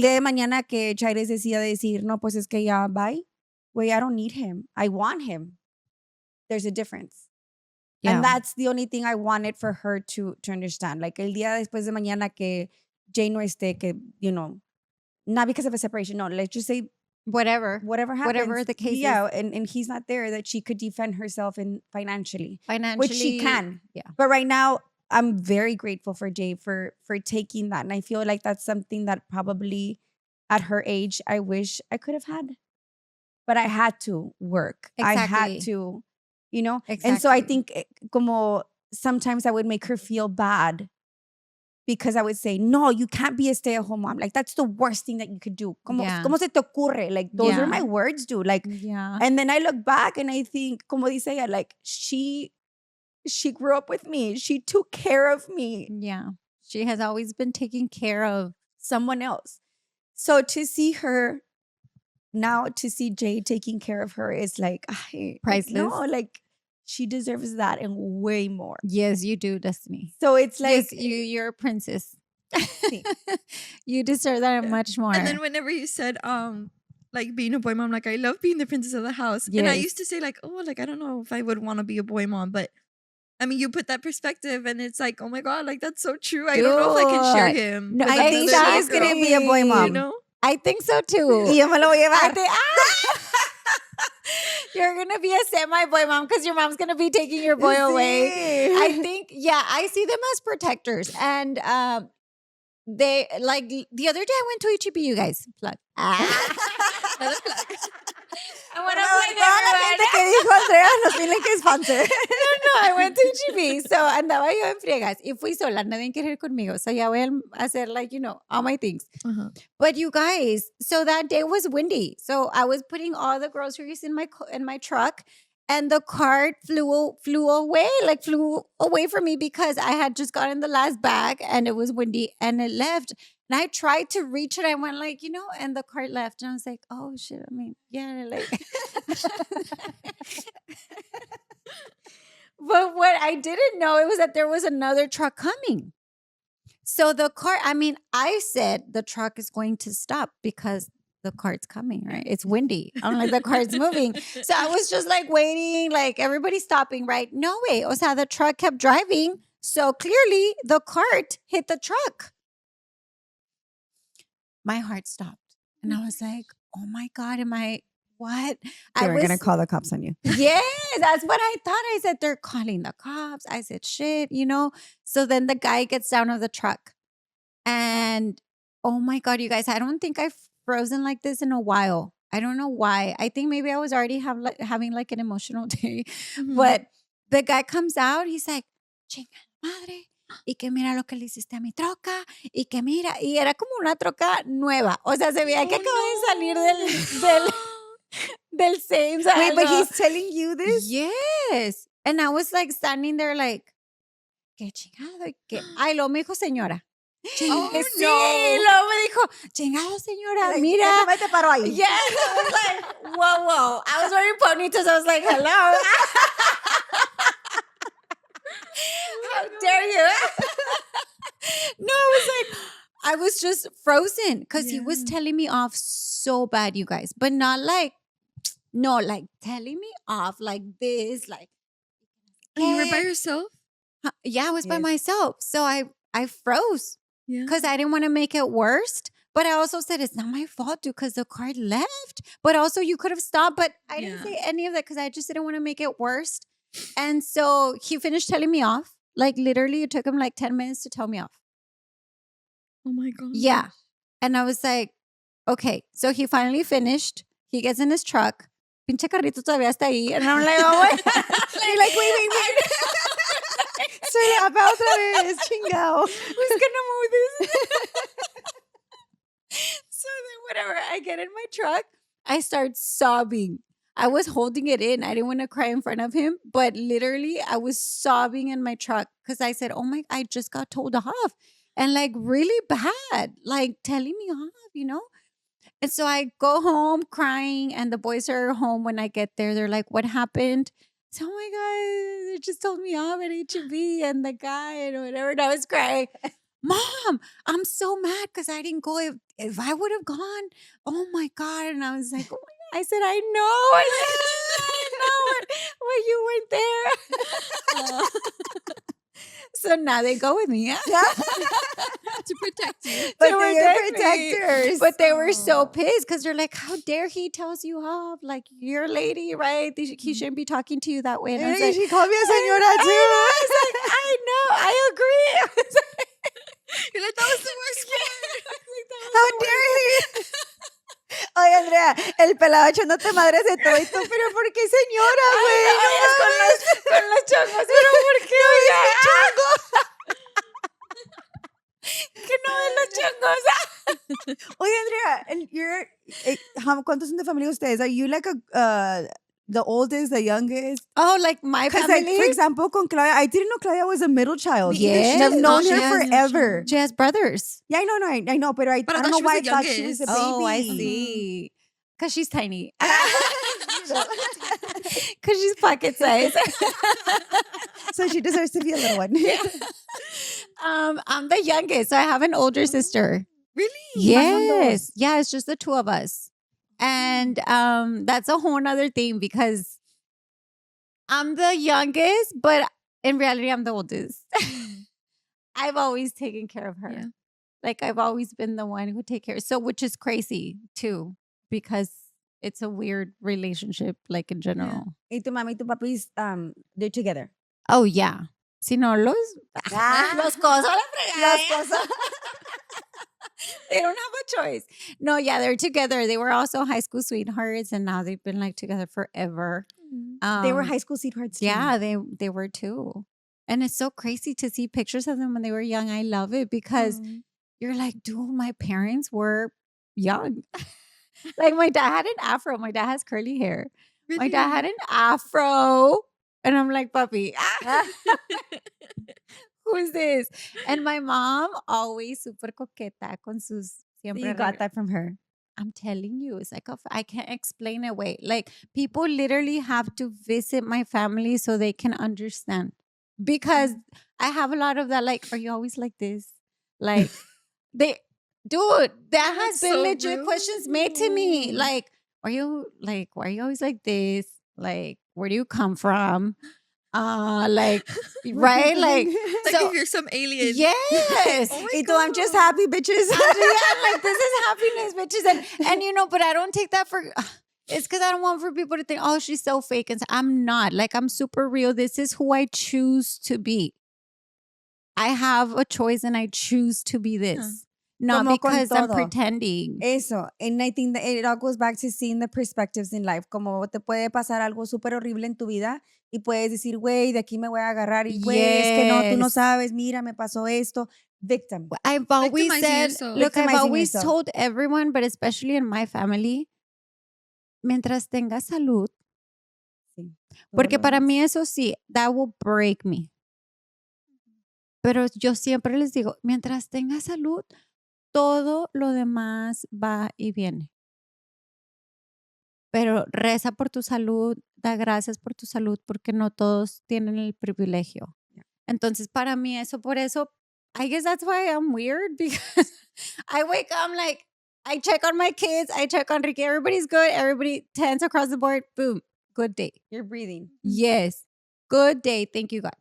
día de mañana que Chaires decida decir, no, pues es que ya, bye, güey, I don't need him. I want him. There's a difference. Yeah. And that's the only thing I wanted for her to understand. Like, el día después de mañana que Jay no esté, que, not because of a separation, no, let's just say Whatever. whatever happens. Whatever the case yeah, and he's not there, that she could defend herself financially. Financially. Which she can. Yeah. But right now, I'm very grateful for Jay for taking that. And I feel like that's something that probably at her age, I wish I could have had. But I had to work. I had Exactly. to, And so I Exactly. think como sometimes I would make her feel bad because I would say, no, you can't be a stay-at-home mom. Like, that's the worst thing that you could do. ¿Cómo se te ocurre? Like, those Yeah. are my words, dude. Like, Yeah. and then I look back and I think, como dice ella, like, she grew up with me. She took care of me. Yeah. She has always been taking care of Someone else. So to see her now, to see Jay taking care of her is like, Priceless. No, like, she deserves that and way more. Yes, you do, Destiny. So it's like, Yes, you're a princess. You deserve that and much more. And then whenever you said, like being a boy mom, like I love being the princess of the house. And I Yes. used to say like, oh, like I don't know if I would want to be a boy mom, but I mean, you put that perspective and it's like, oh my God, like that's so true. I don't know if I can share Dude. him. No, with I another think little she's gonna girl, be a boy mom. You know? I think so too. y yo me lo voy a I llevar. think, you're gonna be a semi-boy mom because your mom's gonna be taking your boy away. I think, I see them as protectors. And they like the other day I went to HEB, you guys. Plug. Another plug. I want Toda to la gente que dijo Andrea no tiene que es sponsor. No, I went to HEB. So andaba yo en friegas y fui sola. Nadie quiere ir conmigo. So ya voy a hacer like, all my things. Uh-huh. But you guys, so that day was windy. So I was putting all the groceries in my truck and the cart flew away from me because I had just gotten the last bag and it was windy and it left. And I tried to reach it. I went like, and the cart left. And I was like, oh shit. I mean, yeah, like. But what I didn't know, it was that there was another truck coming. So the cart, I said the truck is going to stop because the cart's coming, right? It's windy. I'm like, the cart's moving. So I was just like waiting, like everybody's stopping, right? No way. O sea, the truck kept driving. So clearly the cart hit the truck. My heart stopped. And I was like, oh my God, what? They were going to call the cops on you. Yes, that's what I thought. I said, they're calling the cops. I said, shit, So then the guy gets down of the truck. And oh my God, you guys, I don't think I've frozen like this in a while. I don't know why. I think maybe I was already having like an emotional day. Mhm. But the guy comes out, he's like, chinga madre. Y que mira lo que le hiciste a mi troca. Y que mira. Y era como una troca nueva. O sea, se veía que Oh, acaba de salir del Sam's. Wait, but he's telling you this? Yes. And I was like standing there like, qué chingado. Ay, luego me dijo señora. Oh, Sí, no. luego me dijo, chingado señora, Like, mira. déjame te paro ahí. Yes, I was like, whoa. I was wearing ponytails. I was like, hello. How dare you? No, I was just frozen because he was Yeah. telling me off so bad, you guys, but not like, no, like telling me off like this, like. And you were by "Eh." yourself? Yeah, I was by Yes. myself. So I froze Yeah. because I didn't want to make it worse. But I also said, it's not my fault, dude, because the car left. But also, you could have stopped. But I didn't say any of that because I just didn't want to make it worse. And so he finished telling me off. Like, literally, it took him like 10 minutes to tell me off. Oh my God. Yeah. And I was like, okay. So he finally finished. He gets in his truck. Pinche carrito todavía está ahí. And I'm like, oh my God. You're like, wait. Soy apa otra vez, chingao. Who's gonna move this? So then whatever, I get in my truck, I start sobbing. I was holding it in. I didn't want to cry in front of him, but literally I was sobbing in my truck because I said, oh my, I just got told off. And like really bad, like telling me off. And so I go home crying, and the boys are home when I get there. They're like, what happened? So, oh my God, they just told me off at HB and the guy and whatever. And I was crying. Mom, I'm so mad because I didn't go. If I would have gone, oh my God. And I was like, oh my God. I said, I know. Well, you weren't there. So now they go with me. To protect you. But They were they're protecting protectors. But they were so pissed because they're like, how dare he tells you off? Like, you're a lady, right? He shouldn't be talking to you that way. And I was like, She called me a señora I too. was like, I know, I agree. I was like, You're like, that was the worst part. How dare he? Oye, Andrea, el pelado echándote madres de todo y tú, pero ¿por qué señora, güey? con los chongos, pero ¿por qué? Que no ven los chongos. Oye, Andrea, and ¿cuántos son de familia ustedes? Are you like the oldest, the youngest? Oh, like my Because, family? like, for example, con Claudia, I didn't know Claudia was a middle child. Yes. I've known She her has forever. She has brothers. Yeah, I know, but I But I don't thought know she why was I the thought she was a baby. Oh, I see. Because she's tiny. Because she's pocket size. So she deserves to be a little one. I'm the youngest, so I have an older sister. Really? Yes. Yeah, it's just the two of us. And that's a whole nother thing because I'm the youngest, but in reality, I'm the oldest. I've always taken care of her. Yeah. Like I've always been the one who take care. So, which is crazy too, because it's a weird relationship, like in general. Y tu mami y tu papi, they're together. Oh yeah. Si no los los cosas, Las cosas. they don't have a choice. No, yeah, they're together. They were also high school sweethearts, and now they've been like together forever. They were high school sweethearts too. Yeah, they were too. And it's so crazy to see pictures of them when they were young. I love it because you're like, dude, my parents were young. Like my dad had an afro. My dad has curly hair. Really? My dad had an afro. And I'm like, puppy, who is this? And my mom always super coqueta con sus siempre You got that from her. I'm telling you, it's like I can't explain it away. Like people literally have to visit my family so they can understand. Because I have a lot of that, like, are you always like this? Like dude, that has been so legit rude. questions made to me. Like, why are you always like this? Like, where do you come from? Like, right? Like, Like so if you're some alien. yes. Oh my Y tú, I'm just God. happy, bitches. Yeah, like this is happiness, bitches. And but I don't take that for it's because I don't want for people to think, oh, she's so fake. And I'm not. Like, I'm super real. This is who I choose to be. I have a choice and I choose to be this. Not Como con because I'm todo. pretending. Eso. And I think that it all goes back to seeing the perspectives in life. Como te puede pasar algo súper horrible en tu vida y puedes decir, güey, de aquí me voy a agarrar y güey, es que no, tú no Yes. sabes, mira, me pasó esto. Victim. I've always Victimizing said, yourself. look, I've Victimizing always yourself. told everyone, but especially in my family, mientras tenga salud, Sí. porque Todo para lo mí eso sí, that will break me. Pero yo siempre les digo, mientras tenga salud, todo lo demás va y viene. Pero reza por tu salud, da gracias por tu salud, porque no todos tienen el privilegio. Entonces, para mí eso, por eso, I guess that's why I'm weird because I wake up, I'm like, I check on my kids, I check on Ricky, everybody's good, everybody 10s across the board, boom, good day. You're breathing. Yes, good day, thank you God.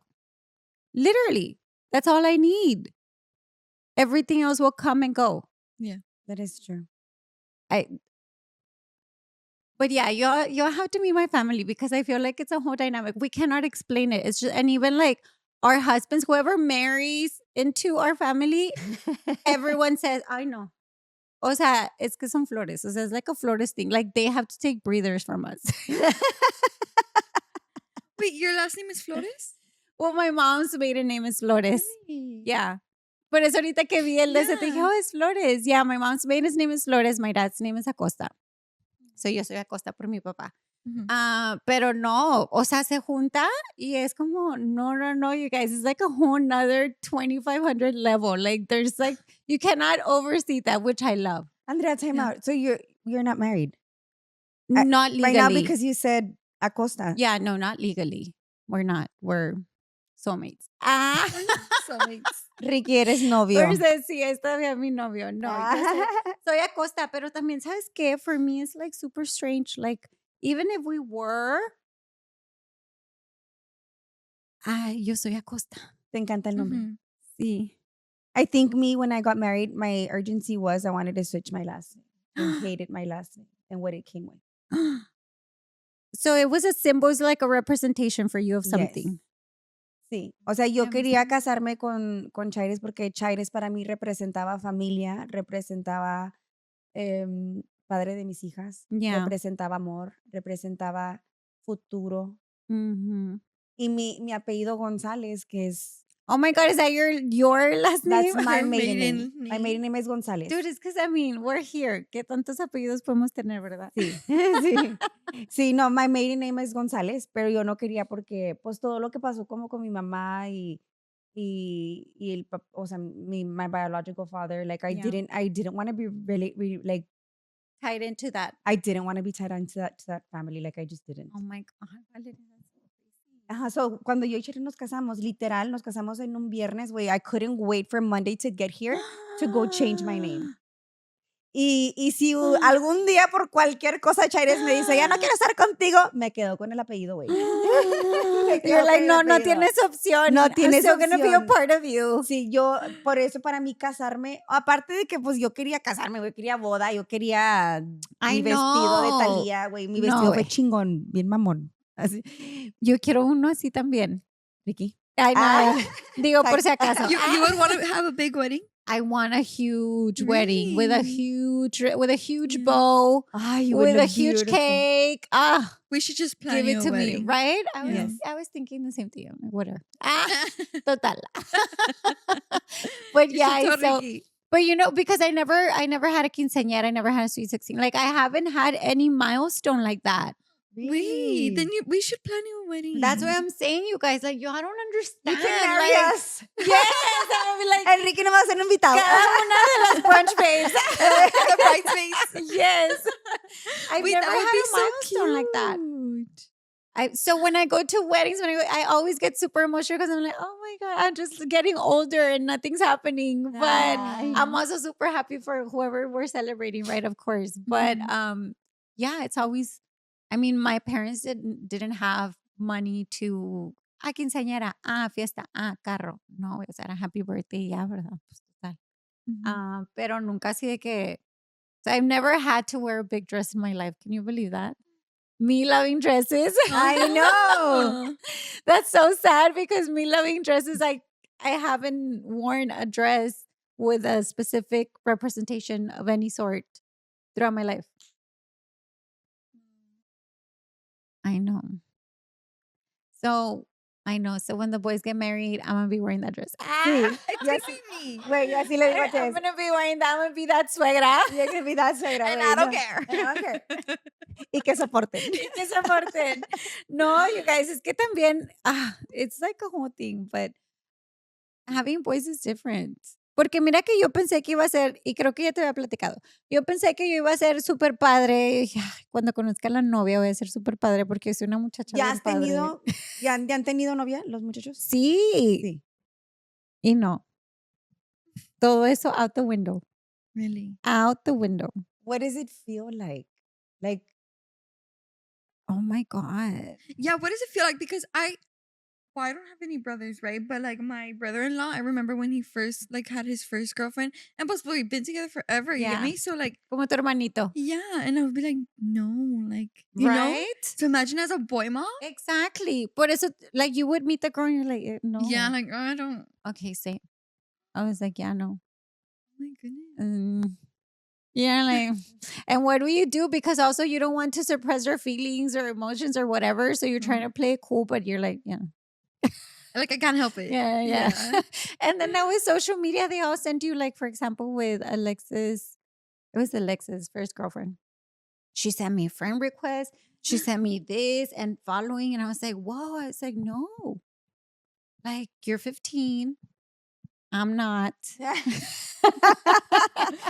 Literally, that's all I need. Everything else will come and go. That is true. But yeah, you'll have to meet my family because I feel like it's a whole dynamic. We cannot explain it. It's just, and even like our husbands, whoever marries into our family, everyone says, I know. O sea, es que son flores. O sea, it's like a flores thing. Like they have to take breathers from us. Wait, your last name is Flores? Well, my mom's maiden name is Flores. Really? Yeah. Por eso ahorita que vi el de ese, te dije, Yeah. oh, es Flores. Yeah, my mom's maiden name is Flores. My dad's name is Acosta. So yo soy Acosta por mi papá. Mhm. Pero no, o sea, se junta y es como, no, you guys, it's like a whole nother 2,500 level. Like there's like, you cannot oversee that, which I love. Andrea, time Yeah. out. So you're not married Not legally. right now because you said Acosta. Yeah, no, not legally. We're not. We're soulmates. Soulmates. Ricky, eres novio. Versus, sí, es todavía mi novio. No, yo soy Acosta, pero también, ¿sabes qué? For me, it's like super strange. Like, even if we were, yo soy Acosta. Te encanta el nombre. Mhm. Sí. I think me, when I got married, my urgency was I wanted to switch my last name. I hated my last name and what it came with. So it was a symbol, it's like a representation for you of Yes. something. Sí, o sea, yo Yeah, quería casarme con Chaires porque Chaires para mí representaba familia, representaba padre de mis hijas, Yeah. representaba amor, representaba futuro. Mhm. Y mi apellido González, que es, Oh my God, is that your last that's name? my Her maiden name. maiden My name. maiden name es González. Dude, it's because, I mean, we're here. ¿Qué tantos apellidos podemos tener, verdad? Sí, sí. Sí, no, my maiden name es González, pero yo no quería porque, pues, todo lo que pasó como con mi mamá y el, o sea, my biological father, like, I Yeah. didn't want to be really, like, Tied into that. I didn't want to be tied into that family, like, I just didn't. Oh my God, Valeria, that's so crazy. Ajá, so, cuando yo y Cherry nos casamos, literal, nos casamos en un viernes, güey, I couldn't wait for Monday to get here to go change my name. Y si algún día por cualquier cosa Chaires me dice, ya no quiero estar contigo, me quedo con el apellido, güey. Me quedo You're like, con el no apellido. tienes opción. No I'm tienes still gonna be a opción. part of you. Sí, yo, por eso para mí casarme, aparte de que pues yo quería casarme, güey, quería boda, yo quería I mi vestido de know. Thalía, güey, mi No, vestido fue güey. chingón, bien mamón. Así. Yo quiero uno así también. Ricky. Ay, no. Ah. Digo, por si acaso. You would want to have a big wedding? I want a huge wedding with a Really? huge Yeah. bow, Ay, you would with a look huge beautiful. cake. We should just plan Give you it a to me, wedding. right? Yes. I was thinking the same thing. I'm like, whatever. Total. But You yeah, should tell so, Ricky. but you know, because I never had a quinceañera, I never had a sweet 16. Like I haven't had any milestone like that. Wait, then we should plan you a wedding. That's why I'm saying, you guys, like, I don't You understand. can marry like, us. Yes, I'm gonna be like, Enrique no va a ser invitado. cada una de las brunch babes. The bridesmaids. Yes. I've Wait, never that would had be a milestone like that. cute. So when I go to weddings, I always get super emotional because I'm like, oh my God, I'm just getting older and nothing's happening. But Ay. I'm also super happy for whoever we're celebrating, right? Of course. But yeah, it's always, I mean, my parents didn't have money to, quinceañera, fiesta, carro. No, o sea, era happy birthday, ya, ¿verdad? Pues, total. Pero nunca así de que, so I've never had to wear a big dress in my life. Can you believe that? Me loving dresses. I know. That's so sad because me loving dresses, I haven't worn a dress with a specific representation of any sort throughout my life. I know. So I know. So when the boys get married, I'm gonna be wearing that dress. Sí. It's Yo gonna así, be me. güey, yo así le digo a I'm Jess. gonna be wearing that. I'm gonna be that suegra. Yo que mi da suegra, And güey, I don't no. care. And I don't care. Y que soporten. Que soporten. No, you guys, es que también, it's like a whole thing, but having boys is different. Porque mira que yo pensé que iba a ser, y creo que ya te había platicado, yo pensé que yo iba a ser súper padre. Y dije, "Ay, cuando conozca a la novia voy a ser súper padre porque soy una muchacha ¿Ya bien has padre". tenido, ya han tenido novia los muchachos? Sí. Sí. Y no. Todo eso out the window. Really? Out the window. What does it feel like? Like, Oh my God. Yeah, what does it feel like? Because well, I don't have any brothers, right? But like my brother-in-law, I remember when he first like had his first girlfriend, and pues we've been together forever, you get Yeah. me? So like, Como tu hermanito. yeah, and I would be like, no, like, you know? Right? So imagine as a boy mom. Exactly. Por eso, like, you would meet the girl and you're like, no. Yeah, like I don't. Okay, same. I was like, yeah, no. Oh my goodness. Yeah, like, and what do you do? Because also you don't want to suppress your feelings or emotions or whatever. So you're trying to play it cool, but you're like, yeah. Like I can't help it. Yeah. And then now with social media, they all send you, like, for example, with Alexis, it was Alexis' first girlfriend. She sent me a friend request. She sent me this and following. And I was like, whoa. I was like, no. Like, you're 15. I'm not.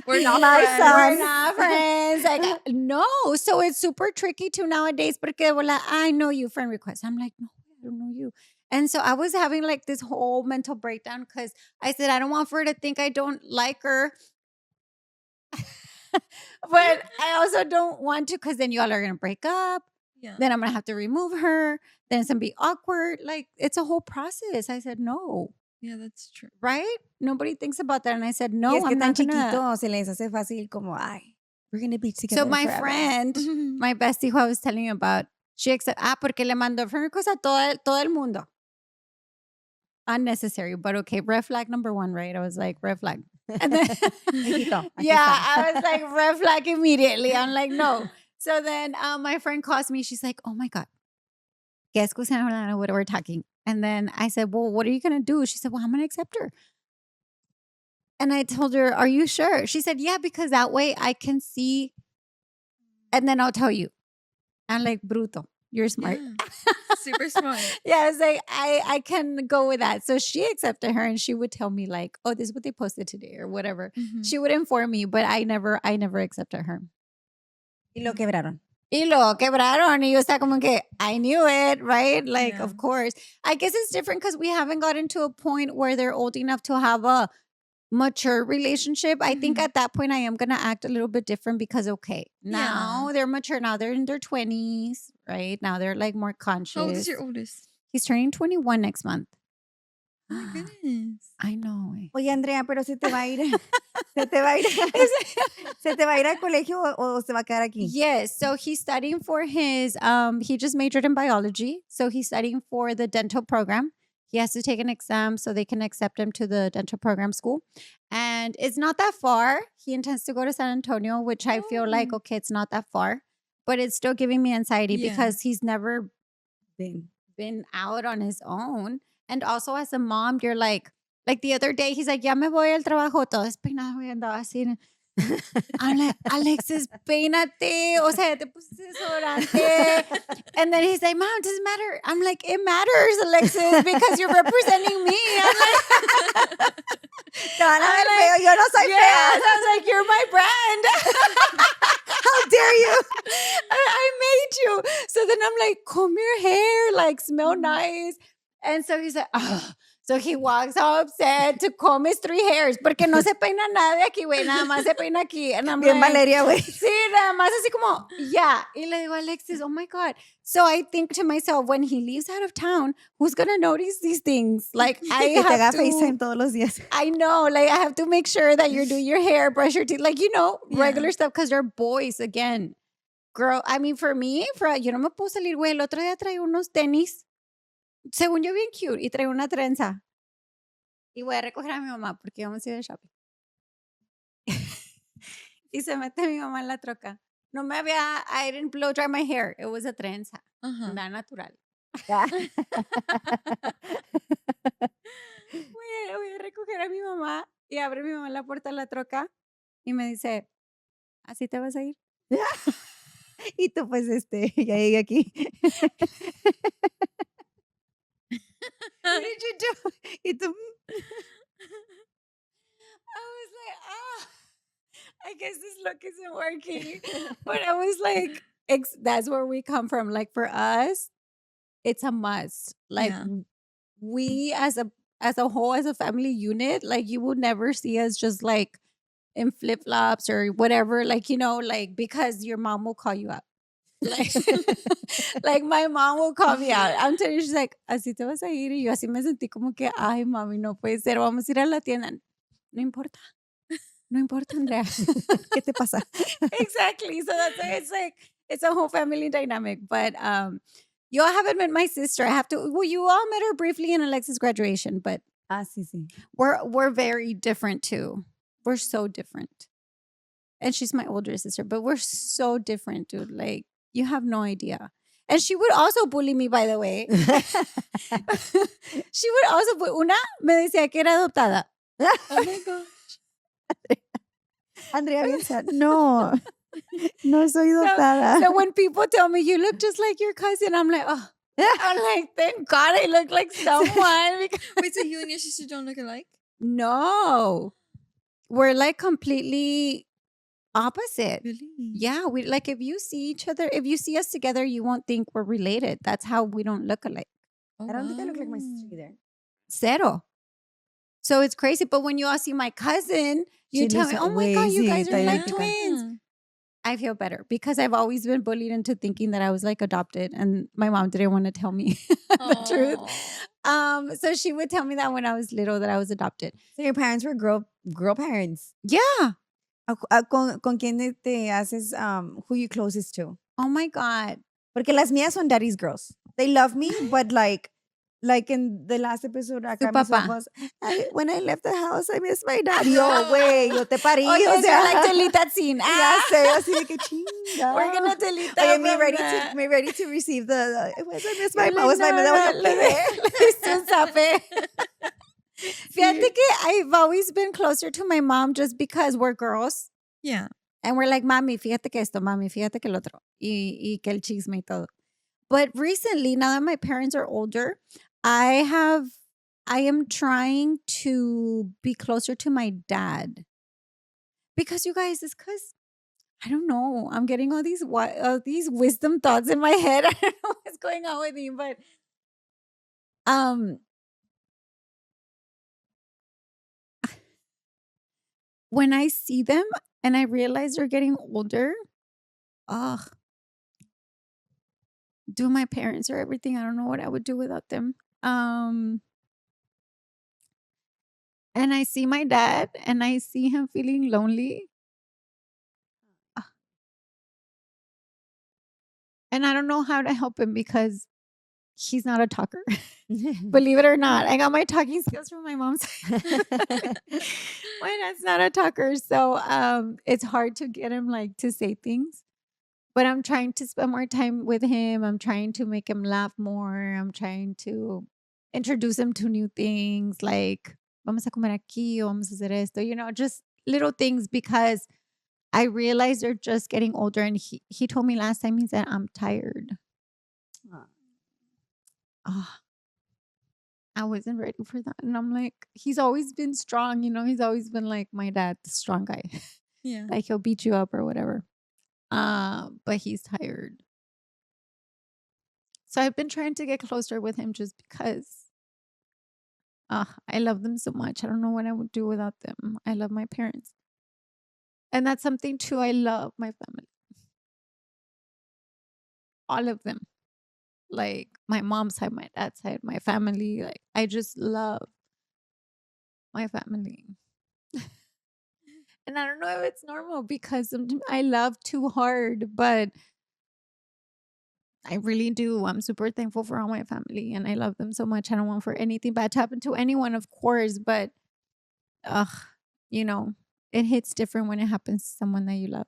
We're not My friends. son. We're not friends. Like, no. So it's super tricky to nowadays. Porque vola, I know you, friend request. I'm like, no, I don't know you. And so I was having like this whole mental breakdown because I said, I don't want for her to think I don't like her. But I also don't want to because then you all are going to break up. Yeah. Then I'm going to have to remove her. Then it's going to be awkward. Like, it's a whole process. I said, no. Yeah, that's true. Right? Nobody thinks about that. And I said, y no, es que I'm tan not gonna. chiquito se les hace fácil como, ay, we're going to be together So my forever. friend, my bestie who I was telling you about, she accepted, porque le mandó friend request a todo el mundo. Unnecessary, but okay. Red flag number 1, right? I was like, red flag. And then, Hijito, aquí yeah, está. I was like, red flag immediately. I'm like, no. So then my friend calls me. She's like, oh my God. ¿Qué excusa hablando? What we're talking? And then I said, well, what are you going to do? She said, well, I'm going to accept her. And I told her, are you sure? She said, yeah, because that way I can see and then I'll tell you. I'm like, bruto. You're smart. Yeah. Super smart. Yeah, I was like, I can go with that. So she accepted her and she would tell me like, oh, this is what they posted today or whatever. Mhm. She would inform me, but I never accepted her. Y lo quebraron. Y lo quebraron. Y yo estaba como que, I knew it, right? Like, Yeah. of course. I guess it's different because we haven't gotten to a point where they're old enough to have a mature relationship. I think Mhm. at that point I am going to act a little bit different because, okay, now Yeah. they're mature. Now they're in their 20s, right? Now they're like more conscious. How old is your oldest? He's turning 21 next month. Oh my goodness. I know. Oye, Andrea, pero se te va a ir, se te va a ir, se te va a ir al colegio o se va a quedar aquí. Yes. So he's studying for his, he just majored in biology. So he's studying for the dental program. He has to take an exam so they can accept him to the dental program school. And it's not that far. He intends to go to San Antonio, which I feel like, Oh. okay, it's not that far. But it's still giving me anxiety Yeah. because he's never Ven. been out on his own. And also as a mom, you're like the other day, he's like, ya me voy al trabajo, todo despeinado y andaba así. I'm like, Alexis, peínate. O sea, te pusiste desodorante. And then he's like, Mom, it doesn't matter. I'm like, it matters, Alexis, because you're representing me. I'm like, Te van a ver I'm feo, yo no soy yes. fea. I was like, you're my brand. How dare you? I made you. So then I'm like, comb your hair, like smell nice. And so he's like, oh. So he walks all upset to comb his 3 hairs porque no se peina nada de aquí, güey, nada más se peina aquí. And I'm Bien like, Valeria, güey. sí, nada más así como, yeah. Y le digo, Alexis, oh my God. So I think to myself, when he leaves out of town, who's going to notice these things? Like, I Que te haga have to, FaceTime todos los días. I know, like, I have to make sure that you're doing your hair, brush your teeth, like, Yeah. regular stuff, because they're boys again. Girl, I mean, for me, yo no me puedo salir, güey. El otro día traía unos tenis, según yo, bien cute, y traía una trenza. Y voy a recoger a mi mamá porque vamos a ir de shopping. Y se mete mi mamá en la troca. No me había, I didn't blow dry my hair. It was a trenza. Uh-huh. Nada natural. Voy a recoger a mi mamá y abre mi mamá la puerta de la troca y me dice, ¿así te vas a ir? Y tú, pues, ya llegué aquí. What did you do? Y tú, guess this look isn't working. But I was like, that's where we come from. Like for us, it's a must. Like Yeah. we as a whole, as a family unit, like you would never see us just like in flip flops or whatever. Like, like because your mom will call you out. Like, like my mom will call me out. I'm telling you, she's like, así te vas a ir. Y yo así me sentí como que, ay, mami, no puede ser. Vamos a ir a la tienda. No importa. No importa, Andrea. ¿Qué te pasa? Exactly. So that's why it's like, it's a whole family dynamic. But you all haven't met my sister. I have to, well, you all met her briefly in Alexa's graduation, but Sí, sí. we're very different too. We're so different. And she's my older sister, but we're so different, dude. Like, you have no idea. And she would also bully me, by the way. She would also, una me decía que era adoptada. Oh my gosh. Andrea bien sad. No, no soy dotada. So when people tell me, you look just like your cousin, I'm like, oh. I'm like, thank God I look like someone. Wait, so you and your sister don't look alike? No. We're like completely opposite. Really? Yeah, we like if you see each other, if you see us together, you won't think we're related. That's how we don't look alike. Oh, I don't think I look like my wow. sister either. Cero. So it's crazy. But when you all see my cousin, you She tell looks me, oh my God, you way guys are like idéntica. twins. I feel better because I've always been bullied into thinking that I was like adopted, and my mom didn't want to tell me the truth. Aw. So she would tell me that when I was little that I was adopted. So your parents were girl parents. Yeah. ¿Con quién te haces, who you closest to? Oh my God. Porque las mías son daddy's girls. They love me, but like in the last episode, acá mis papá. ojos, when I left the house, I miss my daddy. Yo, güey, yo te parí. Oh, yes, o sea, you're like delete that scene. ya sé, así de que chinga. We're gonna delete that. Oye, me from ready to receive the I miss my You're mom. Was my no, mother? no, le diste un zape. Fíjate que I've always been closer to my mom just because we're girls. Yeah. And we're like, mami, fíjate que esto, mami, fíjate que el otro. Y que el chisme y todo. But recently, now that my parents are older, I am trying to be closer to my dad. Because you guys, it's because, I don't know, I'm getting all these wisdom thoughts in my head. I don't know what's going on with me, but when I see them and I realize they're getting older, do my parents are everything. I don't know what I would do without them. And I see my dad and I see him feeling lonely. And I don't know how to help him because he's not a talker. Believe it or not, I got my talking skills from my mom's. My dad's not a talker. So it's hard to get him like to say things. But I'm trying to spend more time with him. I'm trying to make him laugh more. I'm trying to introduce him to new things like vamos a comer aquí, o vamos a hacer esto, just little things because I realize they're just getting older. And he told me last time, he said, I'm tired. I wasn't ready for that. And I'm like, he's always been strong. He's always been like my dad, the strong guy. Yeah. Like he'll beat you up or whatever. But he's tired. So I've been trying to get closer with him just because I love them so much. I don't know what I would do without them. I love my parents. And that's something too. I love my family. All of them. Like my mom's side, my dad's side, my family. Like I just love my family. And I don't know if it's normal because sometimes I love too hard, but I really do. I'm super thankful for all my family and I love them so much. I don't want for anything bad to happen to anyone, of course, but it hits different when it happens to someone that you love.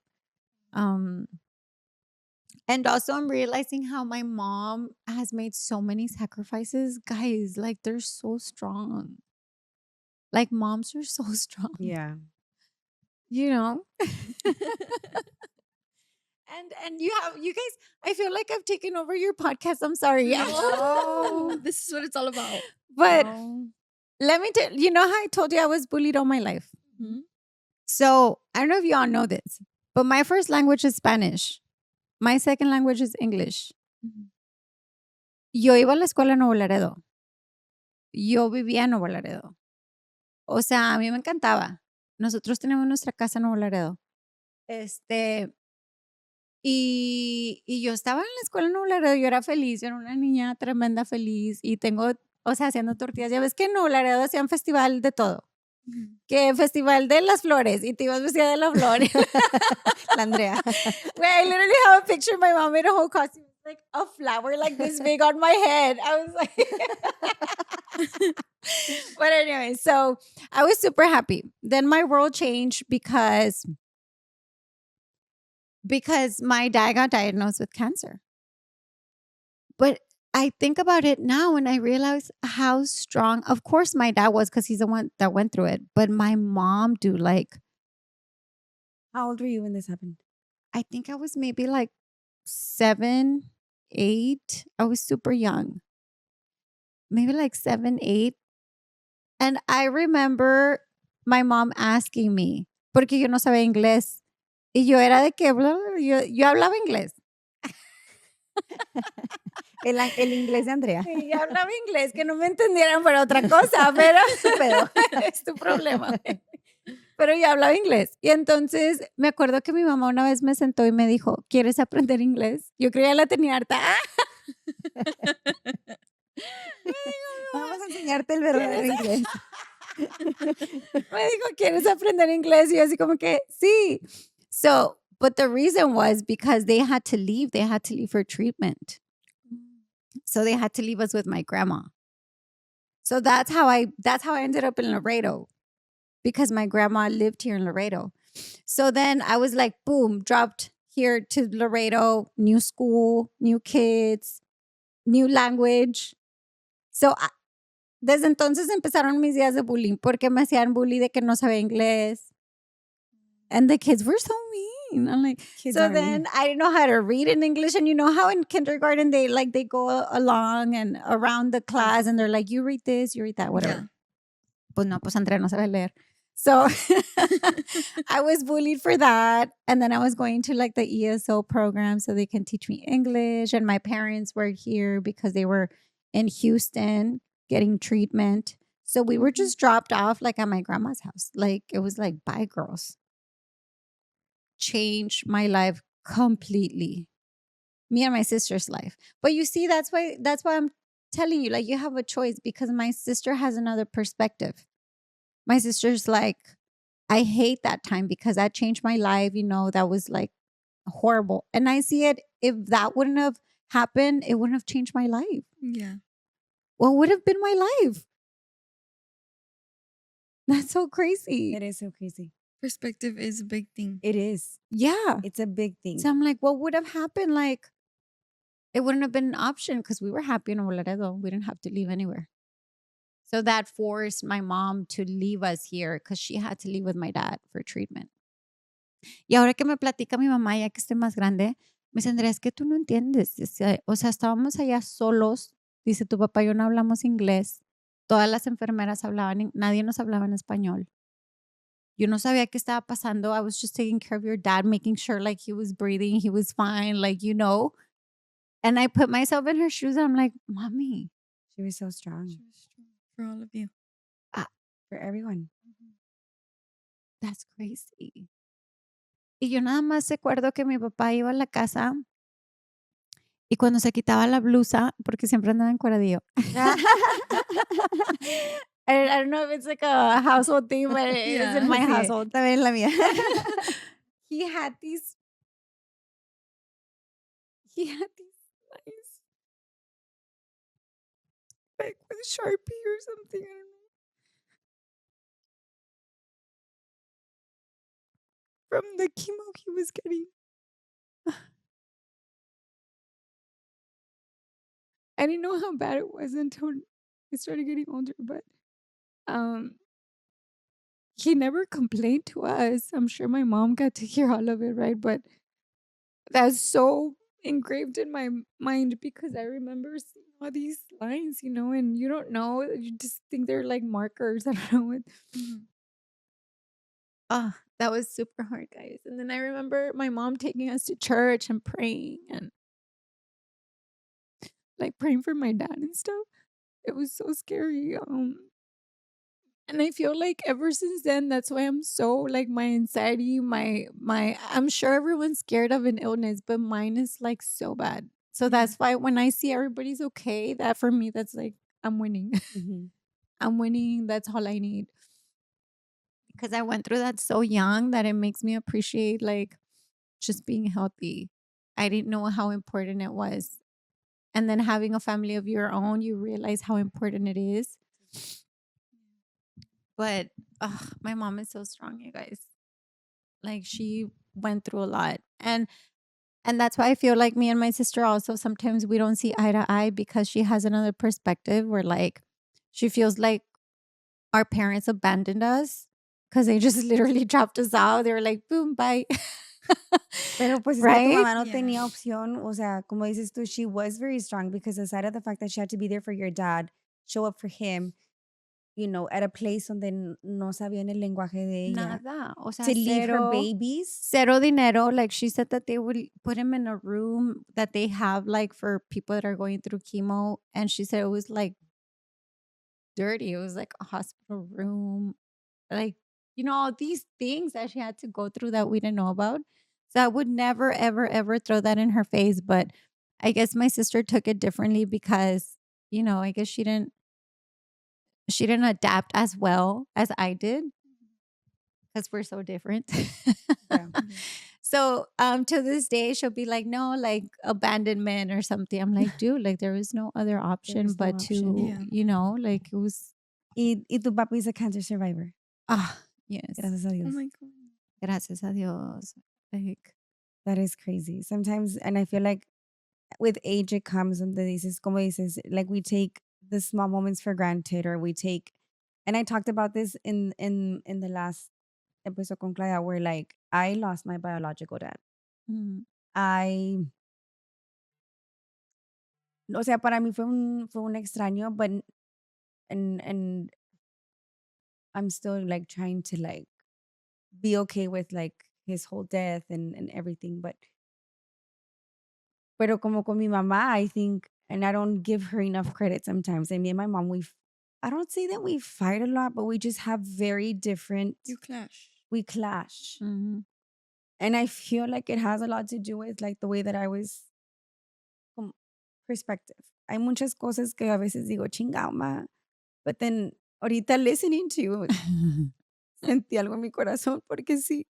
And also I'm realizing how my mom has made so many sacrifices. Guys, like they're so strong. Like moms are so strong. Yeah. And you guys, I feel like I've taken over your podcast. I'm sorry. Oh, this is what it's all about. But let me tell you, how I told you I was bullied all my life. Mhm. So I don't know if y'all know this, but my first language is Spanish. My second language is English. Yo iba a la escuela en Nuevo Laredo. Yo vivía en Nuevo Laredo. O sea, a mí me encantaba. Nosotros tenemos nuestra casa en Nuevo Laredo. Y yo estaba en la escuela en Nuevo Laredo, yo era feliz, yo era una niña tremenda feliz y tengo, o sea, haciendo tortillas. Ya ves que en Nuevo Laredo hacían festival de todo. Que festival de las flores y te ibas vestida de la flor. La Andrea. Wait, I literally have a picture. My mom made a whole costume, like a flower like this big on my head. I was like, but anyway, so I was super happy. Then my world changed because my dad got diagnosed with cancer. But I think about it now and I realize how strong, of course, my dad was because he's the one that went through it. But my mom, dude, like, How old were you when this happened? I think I was maybe like 7, 8. I was super young. Maybe like 7, 8. And I remember my mom asking me, porque yo no sabía inglés. Y yo era de que, bla, bla, yo hablaba inglés. El inglés de Andrea. Sí, yo hablaba inglés, que no me entendieran por otra cosa, pero es tu problema. Pero yo hablaba inglés. Y entonces me acuerdo que mi mamá una vez me sentó y me dijo, ¿quieres aprender inglés? Yo creía que la tenía harta. Vamos a enseñarte el verdadero inglés. Me dijo, ¿quieres aprender inglés? Y yo así como que, sí. So, but the reason was because they had to leave. They had to leave for treatment. So they had to leave us with my grandma. So that's how I ended up in Laredo, because my grandma lived here in Laredo. So then I was like, boom, dropped here to Laredo, new school, new kids, new language. So desde entonces empezaron mis días de bullying, porque me hacían bully de que no sabía inglés. And the kids were so mean. I'm like, Kids so are then mean. I didn't know how to read in English. And you know how in kindergarten they go along and around the class and they're like, you read this, you read that, whatever. Pues no, pues Andrea no sabe leer. So I was bullied for that. And then I was going to like the ESO program so they can teach me English. And my parents were here because they were in Houston getting treatment. So we were just dropped off like at my grandma's house. Like it was like, bye, girls. Changed my life completely. Me and my sister's life. But you see, that's why I'm telling you, like, you have a choice, because my sister has another perspective. My sister's like, I hate that time because that changed my life. You know, that was like horrible. And I see it, if that wouldn't have happened, it wouldn't have changed my life. Yeah. What would have been my life? That's so crazy. It is so crazy. Perspective is a big thing. It is. Yeah. It's a big thing. So I'm like, what would have happened? Like, it wouldn't have been an option because we were happy in Nuevo Laredo. We didn't have to leave anywhere. So that forced my mom to leave us here because she had to leave with my dad for treatment. Y ahora que me platica mi mamá, ya que esté más grande, me dice, Andrea, es que tú no entiendes. Dice, o sea, estábamos allá solos. Dice, tu papá y yo no hablamos inglés. Todas las enfermeras hablaban, nadie nos hablaba en español. Yo no sabía qué estaba pasando. I was just taking care of your dad, making sure like he was breathing, he was fine, like, you know. And I put myself in her shoes and I'm like, Mommy. She was so strong. She was strong for all of you. For everyone. That's crazy. Y yo nada más recuerdo que mi papá iba a la casa y cuando se quitaba la blusa, porque siempre andaba encueradillo. I don't know if it's like a household thing, but it is in my household. También en la mía. He had these lines like with Sharpie or something. I don't know. From the chemo he was getting. I didn't know how bad it was until I started getting older, but he never complained to us. I'm sure my mom got to hear all of it, right? But that's so engraved in my mind because I remember seeing all these lines, you know, and you don't know. You just think they're like markers. I don't know. That was super hard, guys. And then I remember my mom taking us to church and praying and like praying for my dad and stuff. It was so scary. And I feel like ever since then, that's why I'm so like my anxiety, my I'm sure everyone's scared of an illness, but mine is like so bad. So that's why when I see everybody's okay, that for me, that's like I'm winning. I'm winning. That's all I need. Because I went through that so young that it makes me appreciate like just being healthy. I didn't know how important it was. And then having a family of your own, you realize how important it is. But my mom is so strong, you guys. Like she went through a lot. And that's why I feel like me and my sister also sometimes we don't see eye to eye because she has another perspective where like she feels like our parents abandoned us because they just literally dropped us out. They were like, boom, bye. Pero pues es que tu Right? mamá no tenía opción. O sea, como dices tú, she was very strong because aside of the fact that she had to be there for your dad, show up for him, you know, at a place donde no sabían el lenguaje de ella. Nada. O sea, To leave her cero. babies. Cero dinero. Like she said that they would put him in a room that they have like for people that are going through chemo. And she said it was like dirty. It was like a hospital room. Like, you know, all these things that she had to go through that we didn't know about. So I would never, ever, ever throw that in her face. But I guess my sister took it differently because, you know, I guess she didn't adapt as well as I did because we're so different. Yeah. So to this day, she'll be like, no, like abandonment or something. I'm like, dude, like there was no other option was no but option. to, Yeah. you know, like it was, Y tu papi is a cancer survivor. yes. Gracias a Dios. Oh my God. Gracias a Dios. Like, That is crazy. Sometimes, and I feel like with age it comes donde dices, como dices, like we take the small moments for granted or we take, and I talked about this in the last episode con Claudia where like I lost my biological dad. mm, O sea, para mí fue un extraño, but and I'm still like trying to like be okay with like his whole death and everything, pero como con mi mamá, I think, and I don't give her enough credit sometimes. And me and my mom, I don't say that we fight a lot, but we just have very different, You clash. we clash. mhm. And I feel like it has a lot to do with like the way that I was, perspective. Hay muchas cosas que a veces digo, chingao, ma. But then, ahorita listening to you, sentí algo en mi corazón porque sí,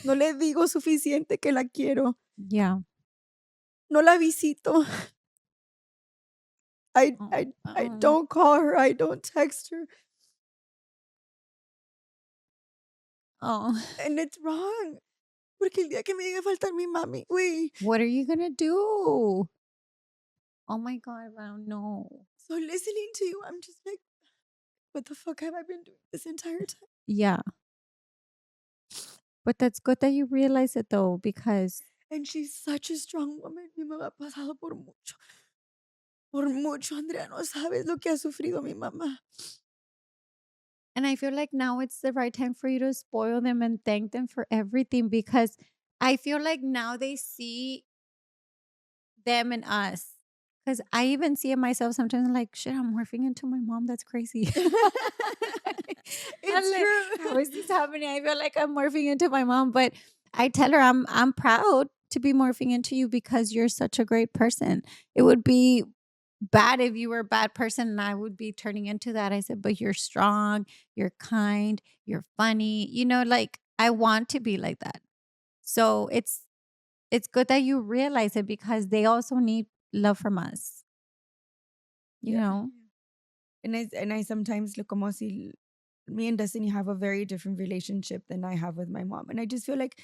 no le digo suficiente que la quiero. Yeah. No la visito. I don't call her. I don't text her. Oh, And it's wrong. Porque el día que me llegue a faltar mi mami, güey. what are you gonna do? Oh my God, wow, no. So listening to you, I'm just like, what the fuck have I been doing this entire time? Yeah. But that's good that you realize it though, because And she's such a strong woman. Mi mamá ha pasado por mucho. Por mucho, Andrea, no sabes lo que ha sufrido mi mamá. and I feel like now it's the right time for you to spoil them and thank them for everything because I feel like now they see them and us. Because I even see it myself sometimes. I'm like, shit, I'm morphing into my mom. That's crazy. It's True. How is this happening? I feel like I'm morphing into my mom, but I tell her I'm proud to be morphing into you because you're such a great person. It would be bad if you were a bad person and I would be turning into that. I said, but you're strong, you're kind, you're funny. You know, like I want to be like that. So it's good that you realize it because they also need love from us. You know? And I sometimes look como si me and Destiny have a very different relationship than I have with my mom. And I just feel like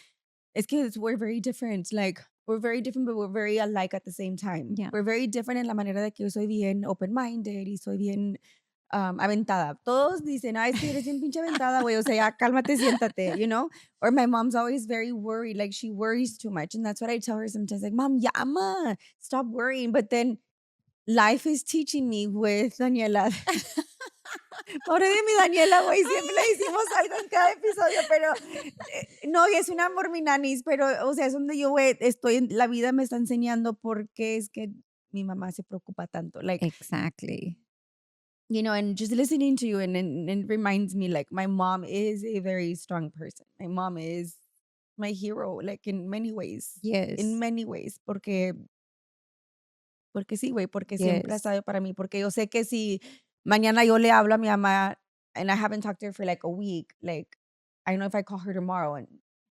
it's because we're very different. Like we're very different, but we're very alike at the same time. Yeah. We're very different en la manera de que yo soy bien open-minded y soy bien aventada. Todos dicen, ay, sí, eres bien pinche aventada, güey. O sea, ya cálmate, siéntate, you know? Or my mom's always very worried. Like she worries too much. And that's what I tell her sometimes. Like, Mom, llama. Stop worrying. But then life is teaching me with Daniela. Pobre de mi Daniela, güey, siempre le decimos algo en cada episodio, pero no, y es un amor, mi nanis, pero, o sea, es donde yo, güey, la vida me está enseñando por qué es que mi mamá se preocupa tanto. Like, Exactly. you know, and just listening to you, and it reminds me, like, my mom is a very strong person. My mom is my hero, like, in many ways. Yes. In many ways, porque sí, güey, porque siempre ha Yes. estado para mí, porque yo sé que si mañana yo le hablo a mi mamá and I haven't talked to her for like a week, like, I know if I call her tomorrow and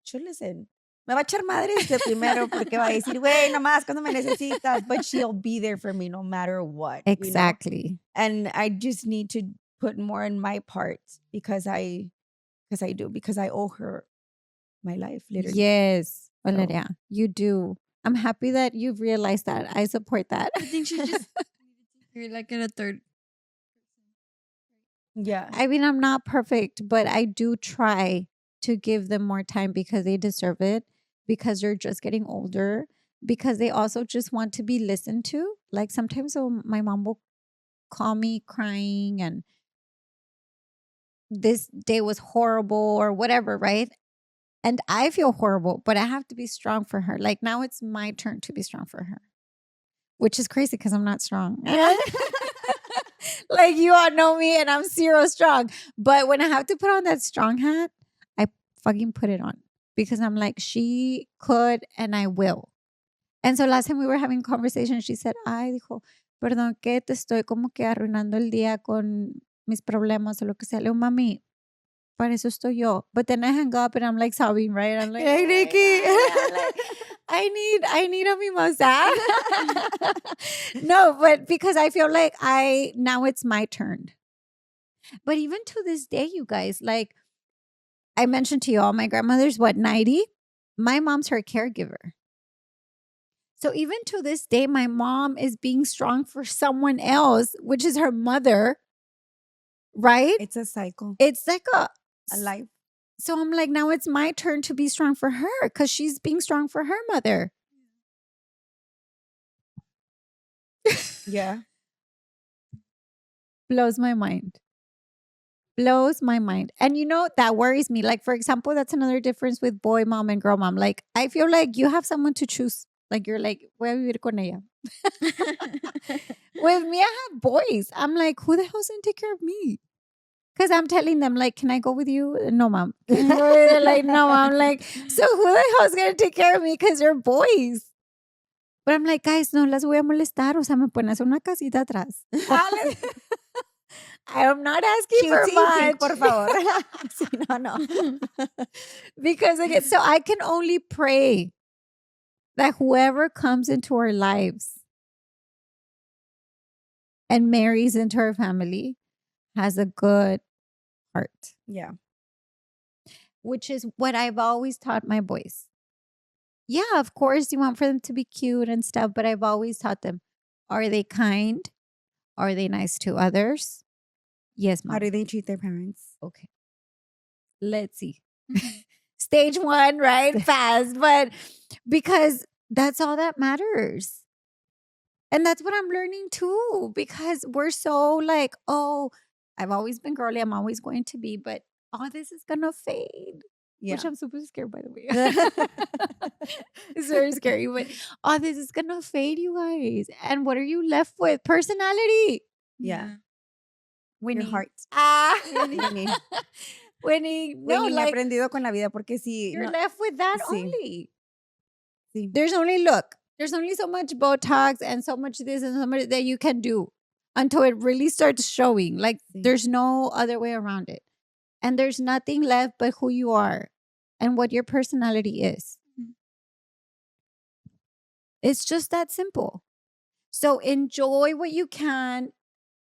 she'll listen. Me va a echar madre este primero porque va a decir, güey, nomás cuando me necesitas, but she'll be there for me no matter what. You know? Exactly. And I just need to put more in my part because I owe her my life, literally. Yes, So- Valeria, you do. I'm happy that you've realized that. I support that. I think she just you're like at a third. Yeah. I mean, I'm not perfect, but I do try to give them more time because they deserve it, because they're just getting older, because they also just want to be listened to. Like sometimes my mom will call me crying and this day was horrible or whatever, right? And I feel horrible, but I have to be strong for her. Like now it's my turn to be strong for her, which is crazy because I'm not strong. Like you all know me and I'm zero strong. But when I have to put on that strong hat, I fucking put it on because I'm like, she could and I will. And so last time we were having conversation, she said, ay, dijo, perdón que te estoy como que arruinando el día con mis problemas o lo que sea. Le digo, mami, para eso estoy yo. But then I hang up and I'm like sobbing, right? I'm like, Hey, oh my Nikki. God. I'm like, I need a mimosa. No, but because I feel like now it's my turn. But even to this day, you guys, like I mentioned to you all, my grandmother's 90? My mom's her caregiver. So even to this day, my mom is being strong for someone else, which is her mother, right? It's a cycle, It's like a life. so I'm like, now it's my turn to be strong for her because she's being strong for her mother. Yeah. Blows my mind. Blows my mind. And you know, that worries me. Like, for example, that's another difference with boy mom and girl mom. Like, I feel like you have someone to choose. Like, you're like, voy a vivir con ella. With me, I have boys. I'm like, who the hell's going to take care of me? Because I'm telling them, like, can I go with you? No, mom. They're like, no, mom. Like, so who the hell's going to take care of me? Because they're boys. But I'm like, guys, no las voy a molestar. O sea, me pueden hacer una casita atrás. I'm not asking for Cutesy much. pink, por favor. Sí, no. Because again, so I can only pray that whoever comes into our lives and marries into our family has a good heart, Yeah. which is what I've always taught my boys. Yeah, of course, you want for them to be cute and stuff, but I've always taught them, are they kind? Are they nice to others? Yes, mom. How do they treat their parents? Okay. Let's see. Stage 1, right? Fast. But because that's all that matters. And that's what I'm learning too. Because we're so like, oh, I've always been girly. I'm always going to be. But all this is going to fade. Yeah. Which I'm super scared, by the way. It's very scary. But all this is going to fade, you guys. And what are you left with? Personality. Yeah. Winning. Your heart. Ah. Winning. Winning. No, Winning, he like, aprendido con la vida porque sí. you're No, left with that Sí. only. Sí. There's only so much Botox and so much this and so much that you can do until it really starts showing. Like Sí. there's no other way around it. And there's nothing left but who you are and what your personality is. Mhm. It's just that simple. So enjoy what you can,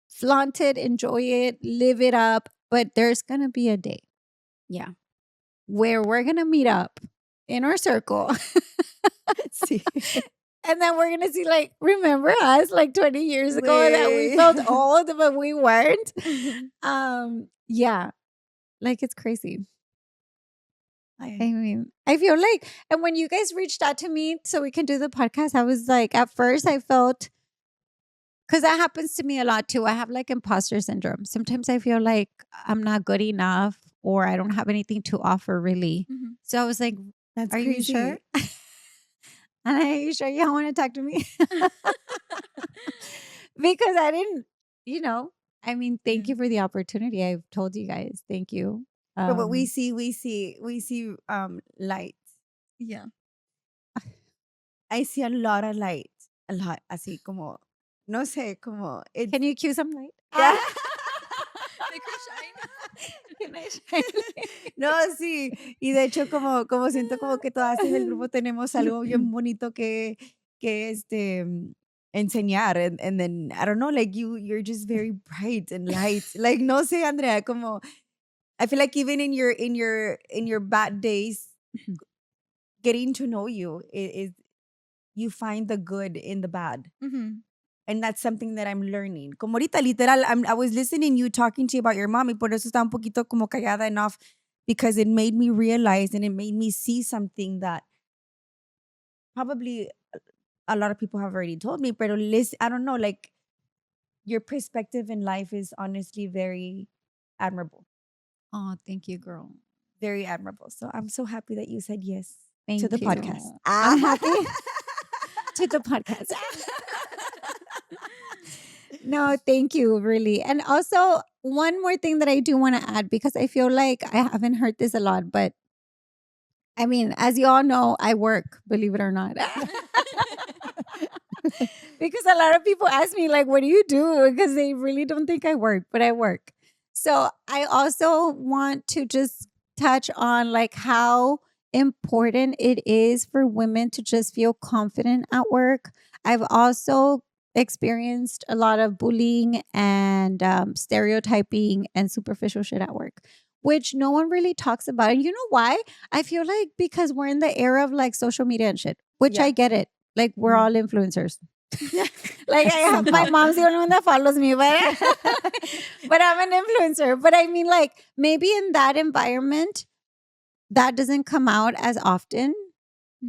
flaunt it, enjoy it, live it up. But there's going to be a day. Yeah. Where we're going to meet up in our circle. Sí. And then we're going to see, like, remember us like 20 years ago that we felt old, but we weren't. Yeah. Like, it's crazy. I mean, I feel like, and when you guys reached out to me so we can do the podcast, I was like, at first I felt Because that happens to me a lot too. I have like imposter syndrome. Sometimes I feel like I'm not good enough or I don't have anything to offer really. Mhm. So I was like, That's are you sure? crazy. And are you sure you don't want to talk to me? Because I didn't, I mean, thank Yeah. you for the opportunity. I've told you guys, thank you. But what we Um, see light. Yeah. I see a lot of light. A lot. Así como, no sé, como. It's, Can you cue some light? yeah. Make her shine. Can I shine light? No, sí. Y de hecho, como siento como que todas en el grupo tenemos algo bien bonito que enseñar. And then, I don't know, like you're just very bright and light. Like, no sé, Andrea, como, I feel like even in your bad days, getting to know you is you find the good in the bad. Mhm. And that's something that I'm learning. Como ahorita, literal, I was listening you talking to you about your mom y por eso estaba un poquito como callada enough because it made me realize and it made me see something that probably a lot of people have already told me, pero listen, I don't know, like your perspective in life is honestly very admirable. Oh, thank you, girl. Very admirable. So I'm so happy that you said yes Thank to the you. podcast. I'm happy to the podcast. No, thank you, really. And also, one more thing that I do want to add, because I feel like I haven't heard this a lot, but I mean, as you all know, I work, believe it or not. Because a lot of people ask me, like, what do you do? Because they really don't think I work, but I work. So I also want to just touch on like how important it is for women to just feel confident at work. I've also experienced a lot of bullying and stereotyping and superficial shit at work, which no one really talks about. And you know why? I feel like because we're in the era of like social media and shit, which Yeah. I get it. Like we're all influencers. Like my Somehow. mom's the only one that follows me, but but I'm an influencer. But I mean, like maybe in that environment, that doesn't come out as often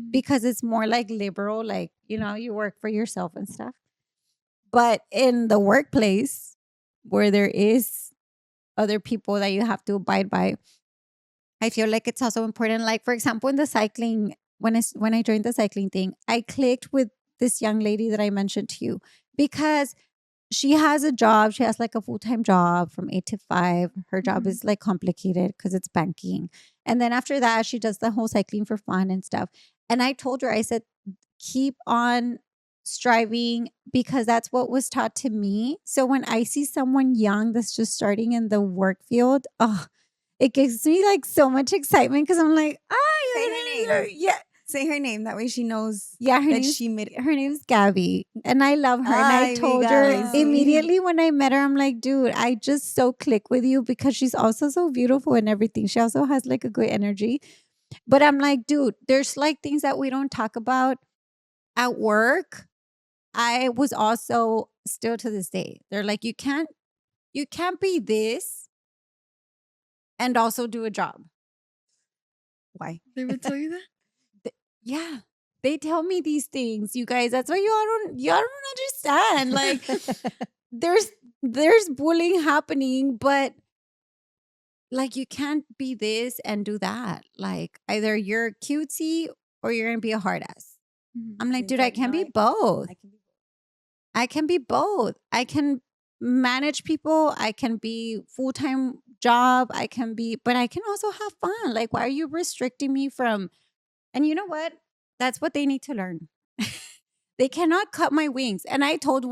because it's more like liberal, like you work for yourself and stuff. But in the workplace, where there is other people that you have to abide by, I feel like it's also important. Like for example, in the cycling, when I joined the cycling thing, I clicked with this young lady that I mentioned to you because she has a job. She has like a full-time job from 8 to 5. Her job is like complicated because it's banking. And then after that, she does the whole cycling for fun and stuff. And I told her, I said, keep on striving because that's what was taught to me. So when I see someone young that's just starting in the work field, it gives me like so much excitement because I'm like, Say her name. yeah. Say her name. That way she knows Yeah, that she made it. her name's Gabby, and I love her. And I Ay, told mi her Gabby, sí. immediately when I met her, I'm like, dude, I just so click with you because she's also so beautiful and everything. She also has like a good energy. But I'm like, dude, there's like things that we don't talk about at work. I was also still to this day. They're like, you can't be this and also do a job. Why? They would tell you that? Yeah. They tell me these things, you guys. That's why y'all don't understand. Like there's bullying happening, but like you can't be this and do that. Like either you're cutesy or you're gonna be a hard ass. I'm like, dude, I can be both. I can be both. I can manage people. I can be full-time job. But I can also have fun. Like, why are you restricting me from? And you know what? That's what they need to learn. They cannot cut my wings. And I told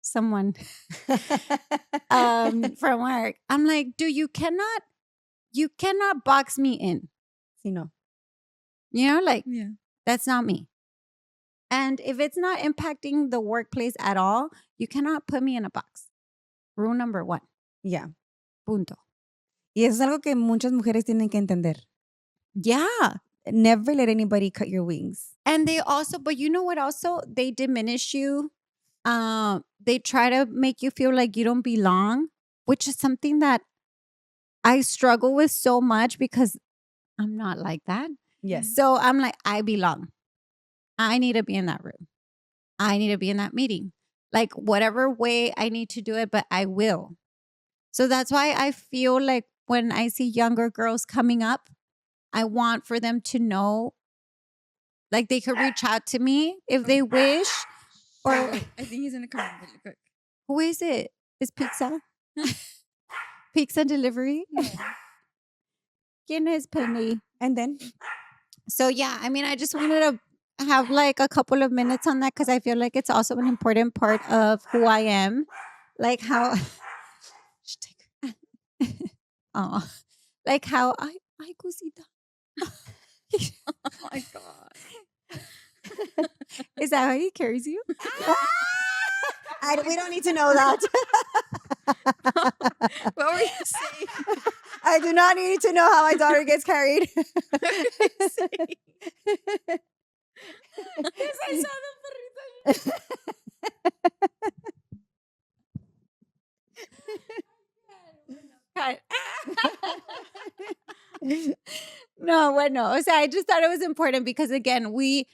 someone from work, I'm like, dude, you cannot box me in. Sí, no. Like Yeah. that's not me. And if it's not impacting the workplace at all, you cannot put me in a box. Rule number 1. Yeah. Punto. Y eso es algo que muchas mujeres tienen que entender. Yeah. Never let anybody cut your wings. And they also, but you know what also? They diminish you. They try to make you feel like you don't belong, which is something that I struggle with so much because I'm not like that. Yes. So I'm like, I belong. I need to be in that room. I need to be in that meeting. like whatever way I need to do it, but I will. So that's why I feel like when I see younger girls coming up, I want for them to know, like they could reach out to me if they wish. Or I think he's gonna come in really quick. who is it? Is pizza? Pizza delivery? ¿Quién es Penny? And then So yeah, I mean, I just wanted to have like a couple of minutes on that because I feel like it's also an important part of who I am. Like how oh, like how I cosita. Oh my god. Is that how he carries you? we don't need to know that. What were you saying? I do not need to know how my daughter gets carried. What were you saying? I saw the No, bueno, o sea, I just thought it was important because again, we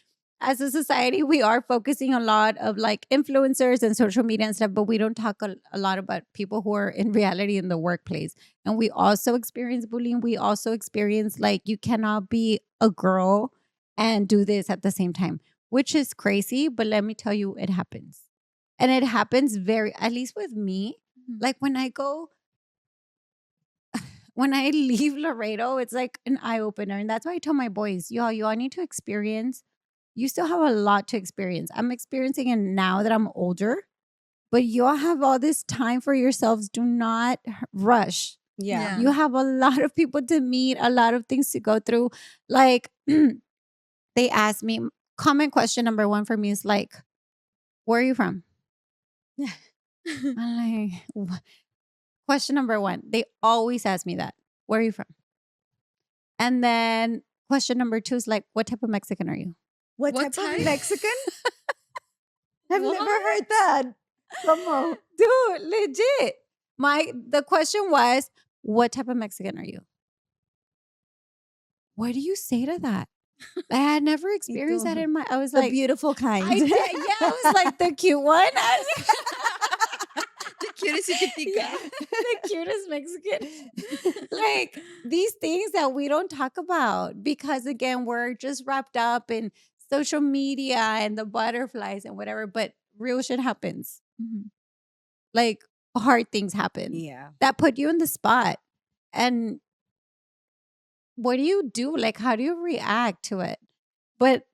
as a society, we are focusing a lot of like influencers and social media and stuff, but we don't talk a lot about people who are in reality in the workplace. And we also experience bullying. We also experience like you cannot be a girl and do this at the same time, which is crazy. But let me tell you, it happens. And it happens at least with me, like when I leave Laredo, it's like an eye opener. And that's why I tell my boys, you all need to experience. You still have a lot to experience. I'm experiencing it now that I'm older, but you all have all this time for yourselves. Do not rush. Yeah. You have a lot of people to meet, a lot of things to go through. Like they asked me, comment question number 1 for me is like, where are you from? I'm like, what? Question number 1, they always ask me that. Where are you from? And then question number 2 is like, what type of Mexican are you? What type of Mexican? I've never heard that. Como? Dude, legit. The question was, what type of Mexican are you? What do you say to that? I had never experienced that in I was the like, beautiful kind. I did, yeah, I was like the cute one. I was The cutest chiquitica. yeah, the cutest Mexican. Like these things that we don't talk about because again, we're just wrapped up in social media and the butterflies and whatever, but real shit happens. Like hard things happen. Yeah. That put you in the spot. And what do you do? Like, how do you react to it? But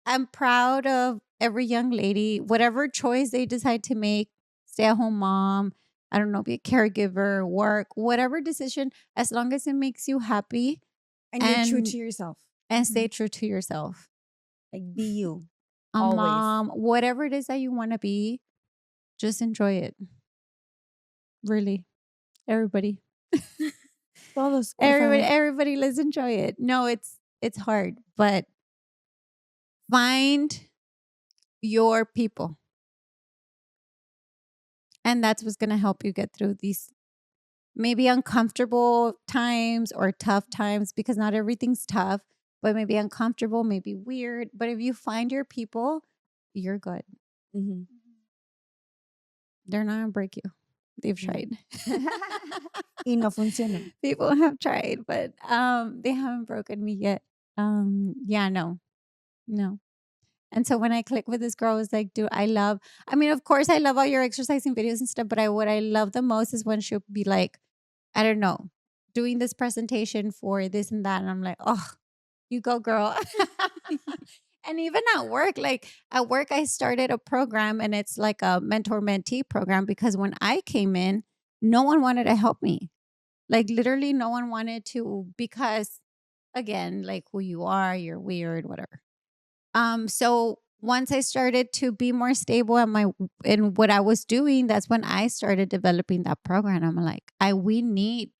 I'm proud of every young lady, whatever choice they decide to make, stay at home mom, I don't know, be a caregiver, work, whatever decision, as long as it makes you happy. And you're true to yourself. And stay true to yourself. Like be you. A Always. mom, whatever it is that you want to be, just enjoy it. Really. Everybody. Todos, por Everybody, let's enjoy it. No, it's hard, but find your people. And that's what's going to help you get through these maybe uncomfortable times or tough times, because not everything's tough, but maybe uncomfortable, maybe weird. But if you find your people, you're good. Mm-hmm. They're not going to break you. They've tried. Y no funciona. People have tried, but they haven't broken me yet. Yeah, no. And so when I click with this girl, it's like, dude, of course I love all your exercising videos and stuff, but what I love the most is when she'll be like, I don't know, doing this presentation for this and that. And I'm like, oh, you go, girl. And even at work, I started a program and it's like a mentor-mentee program because when I came in, no one wanted to help me. Like literally no one wanted to because, again, like who you are, you're weird, whatever. So once I started to be more stable in what I was doing, that's when I started developing that program. I'm like, we need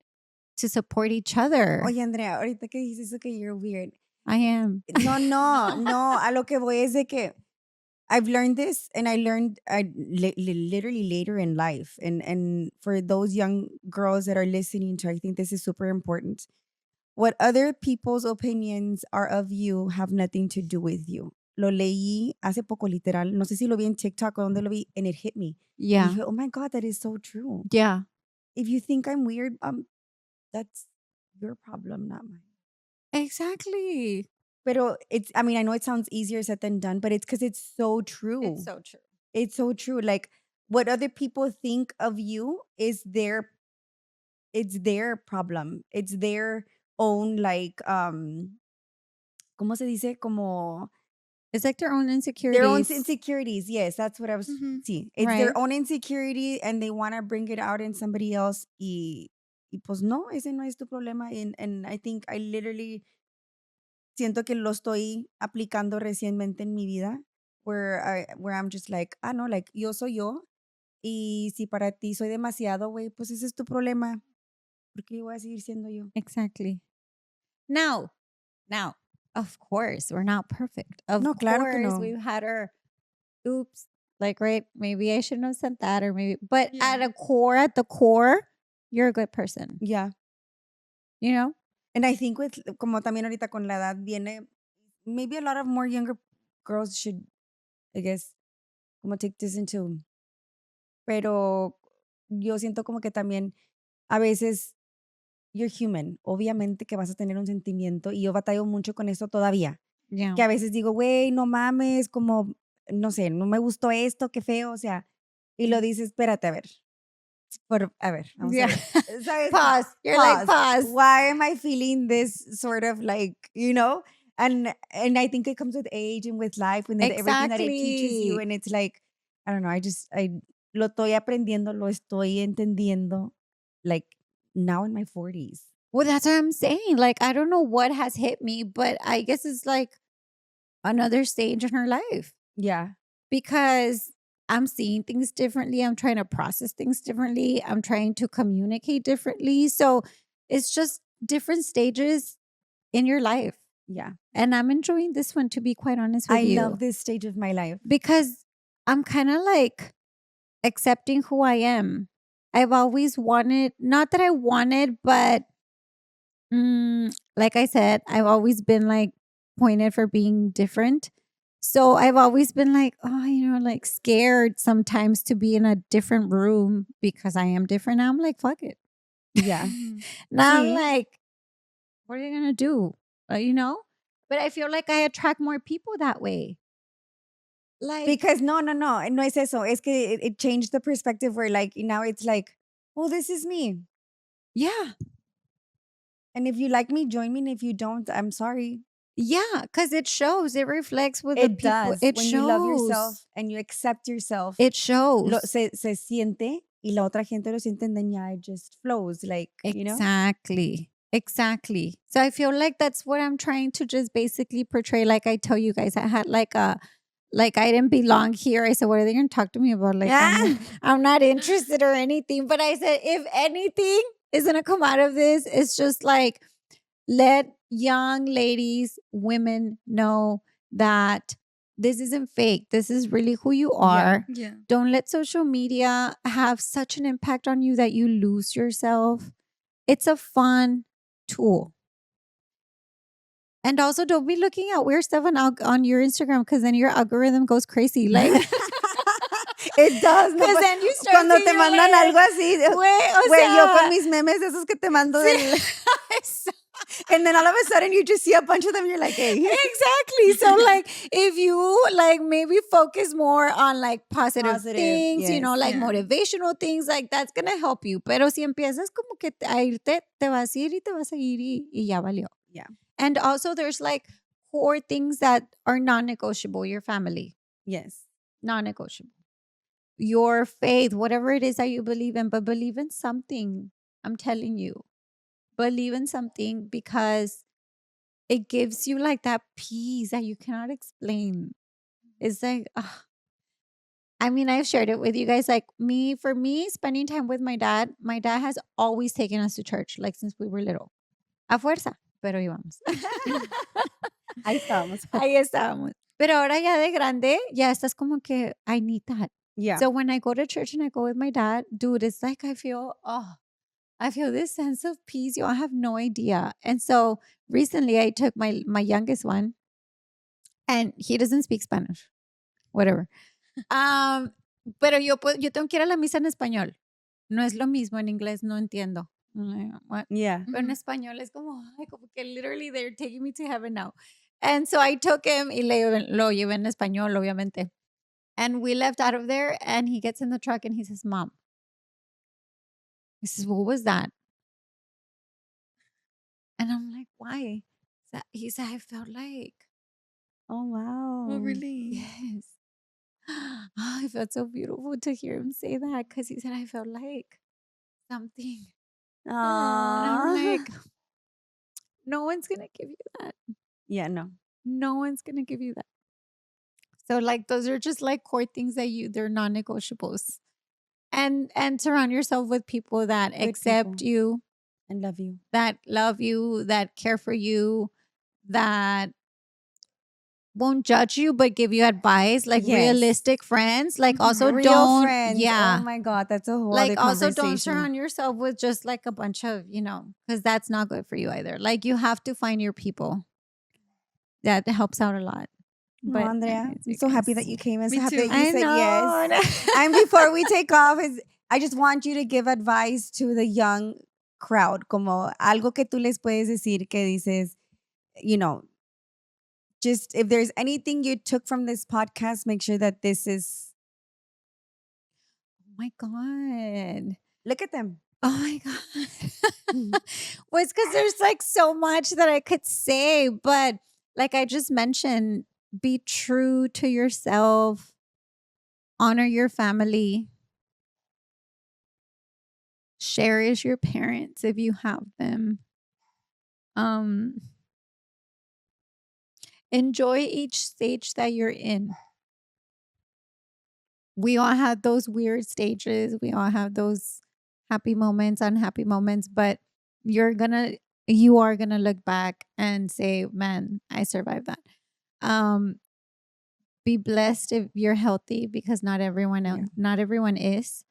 to support each other. Oye, Andrea, ahorita que dices eso que you're weird. I am. No. A lo que voy es de que I've learned this, and I learned literally later in life. And for those young girls that are listening to, I think this is super important. What other people's opinions are of you have nothing to do with you. lo leí hace poco, literal. No sé si lo vi en TikTok o donde lo vi, and it hit me. Y Yeah. dije, oh my God, that is so true. Yeah. If you think I'm weird, that's your problem, not mine. Exactly. Pero I mean, I know it sounds easier said than done, but it's because it's so true. It's so true. It's so true. Like, what other people think of you is it's their problem. It's their own, like, ¿cómo se dice? Como It's like their own their own insecurities. insecurities. Yes, that's what I was. Mhm. Sí, it's Right. their own insecurity, and they want to bring it out in somebody else. Y pues no, ese no es tu problema. And I think I literally siento que lo estoy aplicando recientemente en mi vida, where I'm just like, no, like, yo soy yo. Y si para ti soy demasiado, güey, pues ese es tu problema. Porque yo voy a seguir siendo yo. Exactly. Now, of course, we're not perfect. Of No, claro que course, no. we've had our oops, like, right, maybe I shouldn't have said that, or maybe, but Yeah. at the core, you're a good person, Yeah. you know? And I think como también ahorita con la edad viene, maybe a lot of more younger girls should, I guess, como take this into. Pero yo siento como que también a veces you're human. Obviamente que vas a tener un sentimiento y yo batallo mucho con eso todavía. Yeah. Que a veces digo, güey, no mames, como, no sé, no me gustó esto, qué feo, o sea, y lo dices, espérate, a ver. A ver, vamos Yeah. a ver. ¿Sabes? Pause. You're like, pause. Why am I feeling this sort of like, you know? And I think it comes with age and with life and everything that it teaches you. Exactly. And it's like, I don't know, I lo estoy aprendiendo, lo estoy entendiendo, like now in my 40s. Well, that's what I'm saying. Like, I don't know what has hit me, but I guess it's like another stage in her life Yeah. because I'm seeing things differently. I'm trying to process things differently. I'm trying to communicate differently. So it's just different stages in your life. Yeah. And I'm enjoying this one, to be quite honest with I you. love this stage of my life. Because I'm kind of like accepting who I am. I've always wanted, not that I wanted, but like I said, I've always been like pointed for being different. So I've always been like, like scared sometimes to be in a different room because I am different. Now I'm like, fuck it. Yeah. Mhm. Now I'm Sí. like, what are you going to do? But I feel like I attract more people that way. Like, Because no es eso. Es que it changed the perspective where like now it's like, oh, this is me. yeah. And if you like me, join me. And if you don't, I'm sorry. Yeah, because it shows. It reflects with the It people. does. It When shows. you love yourself and you accept yourself, It shows. se siente y la otra gente lo siente, and then yeah, it just flows. Like, you know? Exactly. So I feel like that's what I'm trying to just basically portray. Like I tell you guys, I had like I didn't belong here. I said, what are they going to talk to me about? Like, I'm not interested or anything. But I said, if anything is going to come out of this, it's just like, let young ladies, women know that this isn't fake. This is really who you are. Yeah. Don't let social media have such an impact on you that you lose yourself. It's a fun tool. And also, don't be looking at weird stuff on your Instagram because then your algorithm goes crazy. Like, It does. No, because then you start cuando seeing te you're mandan like, algo así. Güey, yo con mis memes, esos que te mando del. And then all of a sudden you just see a bunch of them. You're like, hey. Exactly. So like if you like maybe focus more on like positive things, yes. like Yeah. motivational things, like that's gonna help you. Pero si empiezas como que a irte, te vas a ir y te vas a ir y ya valió. Yeah. And also there's like core things that are non-negotiable. Your family, Yes. non-negotiable. Your faith, whatever it is that you believe in, but believe in something. I'm telling you. Believe in something because it gives you like that peace that you cannot explain. It's like, I mean, I've shared it with you guys. Like for me, spending time with my dad has always taken us to church, like since we were little. A fuerza, pero íbamos. Ahí estábamos. Ahí estábamos. Pero ahora ya de grande, ya estás como que, I need that. Yeah. So when I go to church and I go with my dad, dude, it's like I feel this sense of peace. I have no idea. And so recently I took my youngest one And he doesn't speak Spanish. Whatever. Pero yo tengo que ir a la misa en español. No es lo mismo en inglés, no entiendo. I'm like, what? Yeah. Pero en español es como, ay, como que literally they're taking me to heaven now. And so I took him y lo llevé en español, obviamente. And we left out of there and he gets in the truck and he says, Mom. He says, what was that? And I'm like, why? He said, I felt like. Oh, wow. Oh, really? Yes. Oh, it felt so beautiful to hear him say that because he said, I felt like something. And I'm Aww. like, no one's going to give you that. Yeah, no. No one's going to give you that. So like, those are just like core things that they're non-negotiables. And surround yourself with people that Good accept people. you, And love you. that love you, that care for you, that won't judge you but give you advice, like Yes. realistic friends. Like also Real don't friends. yeah. Oh my God, that's a whole Like other also conversation. don't surround yourself with just like a bunch of, because that's not good for you either. Like you have to find your people. That helps out a lot. But Andrea, anyways, I'm you so happy guys. that you came. I'm so Me happy too. that you I said know. yes. And before we take off, I just want you to give advice to the young crowd, como algo que tú les puedes decir que dices, just if there's anything you took from this podcast, make sure that this is. Oh my God. Look at them. Oh my God. Well, it's because there's like so much that I could say, but like I just mentioned, be true to yourself, honor your family, cherish your parents if you have them. Enjoy each stage that you're in. We all have those weird stages. We all have those happy moments, unhappy moments, but you are gonna look back and say, man, I survived that. Be blessed if you're healthy because not everyone is.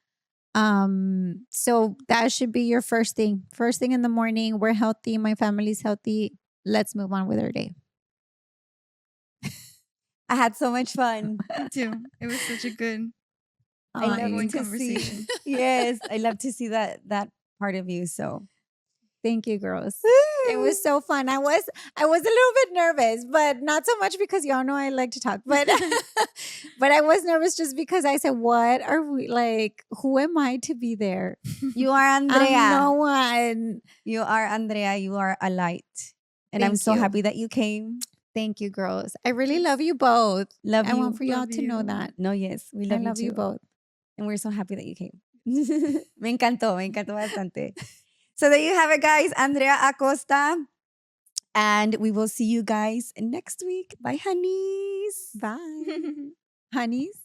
So that should be your first thing. First thing in the morning, we're healthy, my family's healthy. Let's move on with our day. I had so much fun. Me too. It was such a good. I love ongoing to see. conversation. Yes, I love to see that part of you. So Thank you, girls. It was so fun. I was a little bit nervous, but not so much because y'all know I like to talk. But but I was nervous just because I said, "What are we like? Who am I to be there? You are Andrea. I'm no one." You are Andrea. You are a light, and I'm Thank so you. happy that you came. Thank you, girls. I really love you both. Love I you. want for y'all Love to know you. that. No, yes, we I love, love you you too, both. and we're so happy that you came. me encantó bastante. So there you have it, guys. Andrea Acosta. And we will see you guys next week. Bye, honeys. Bye, honeys.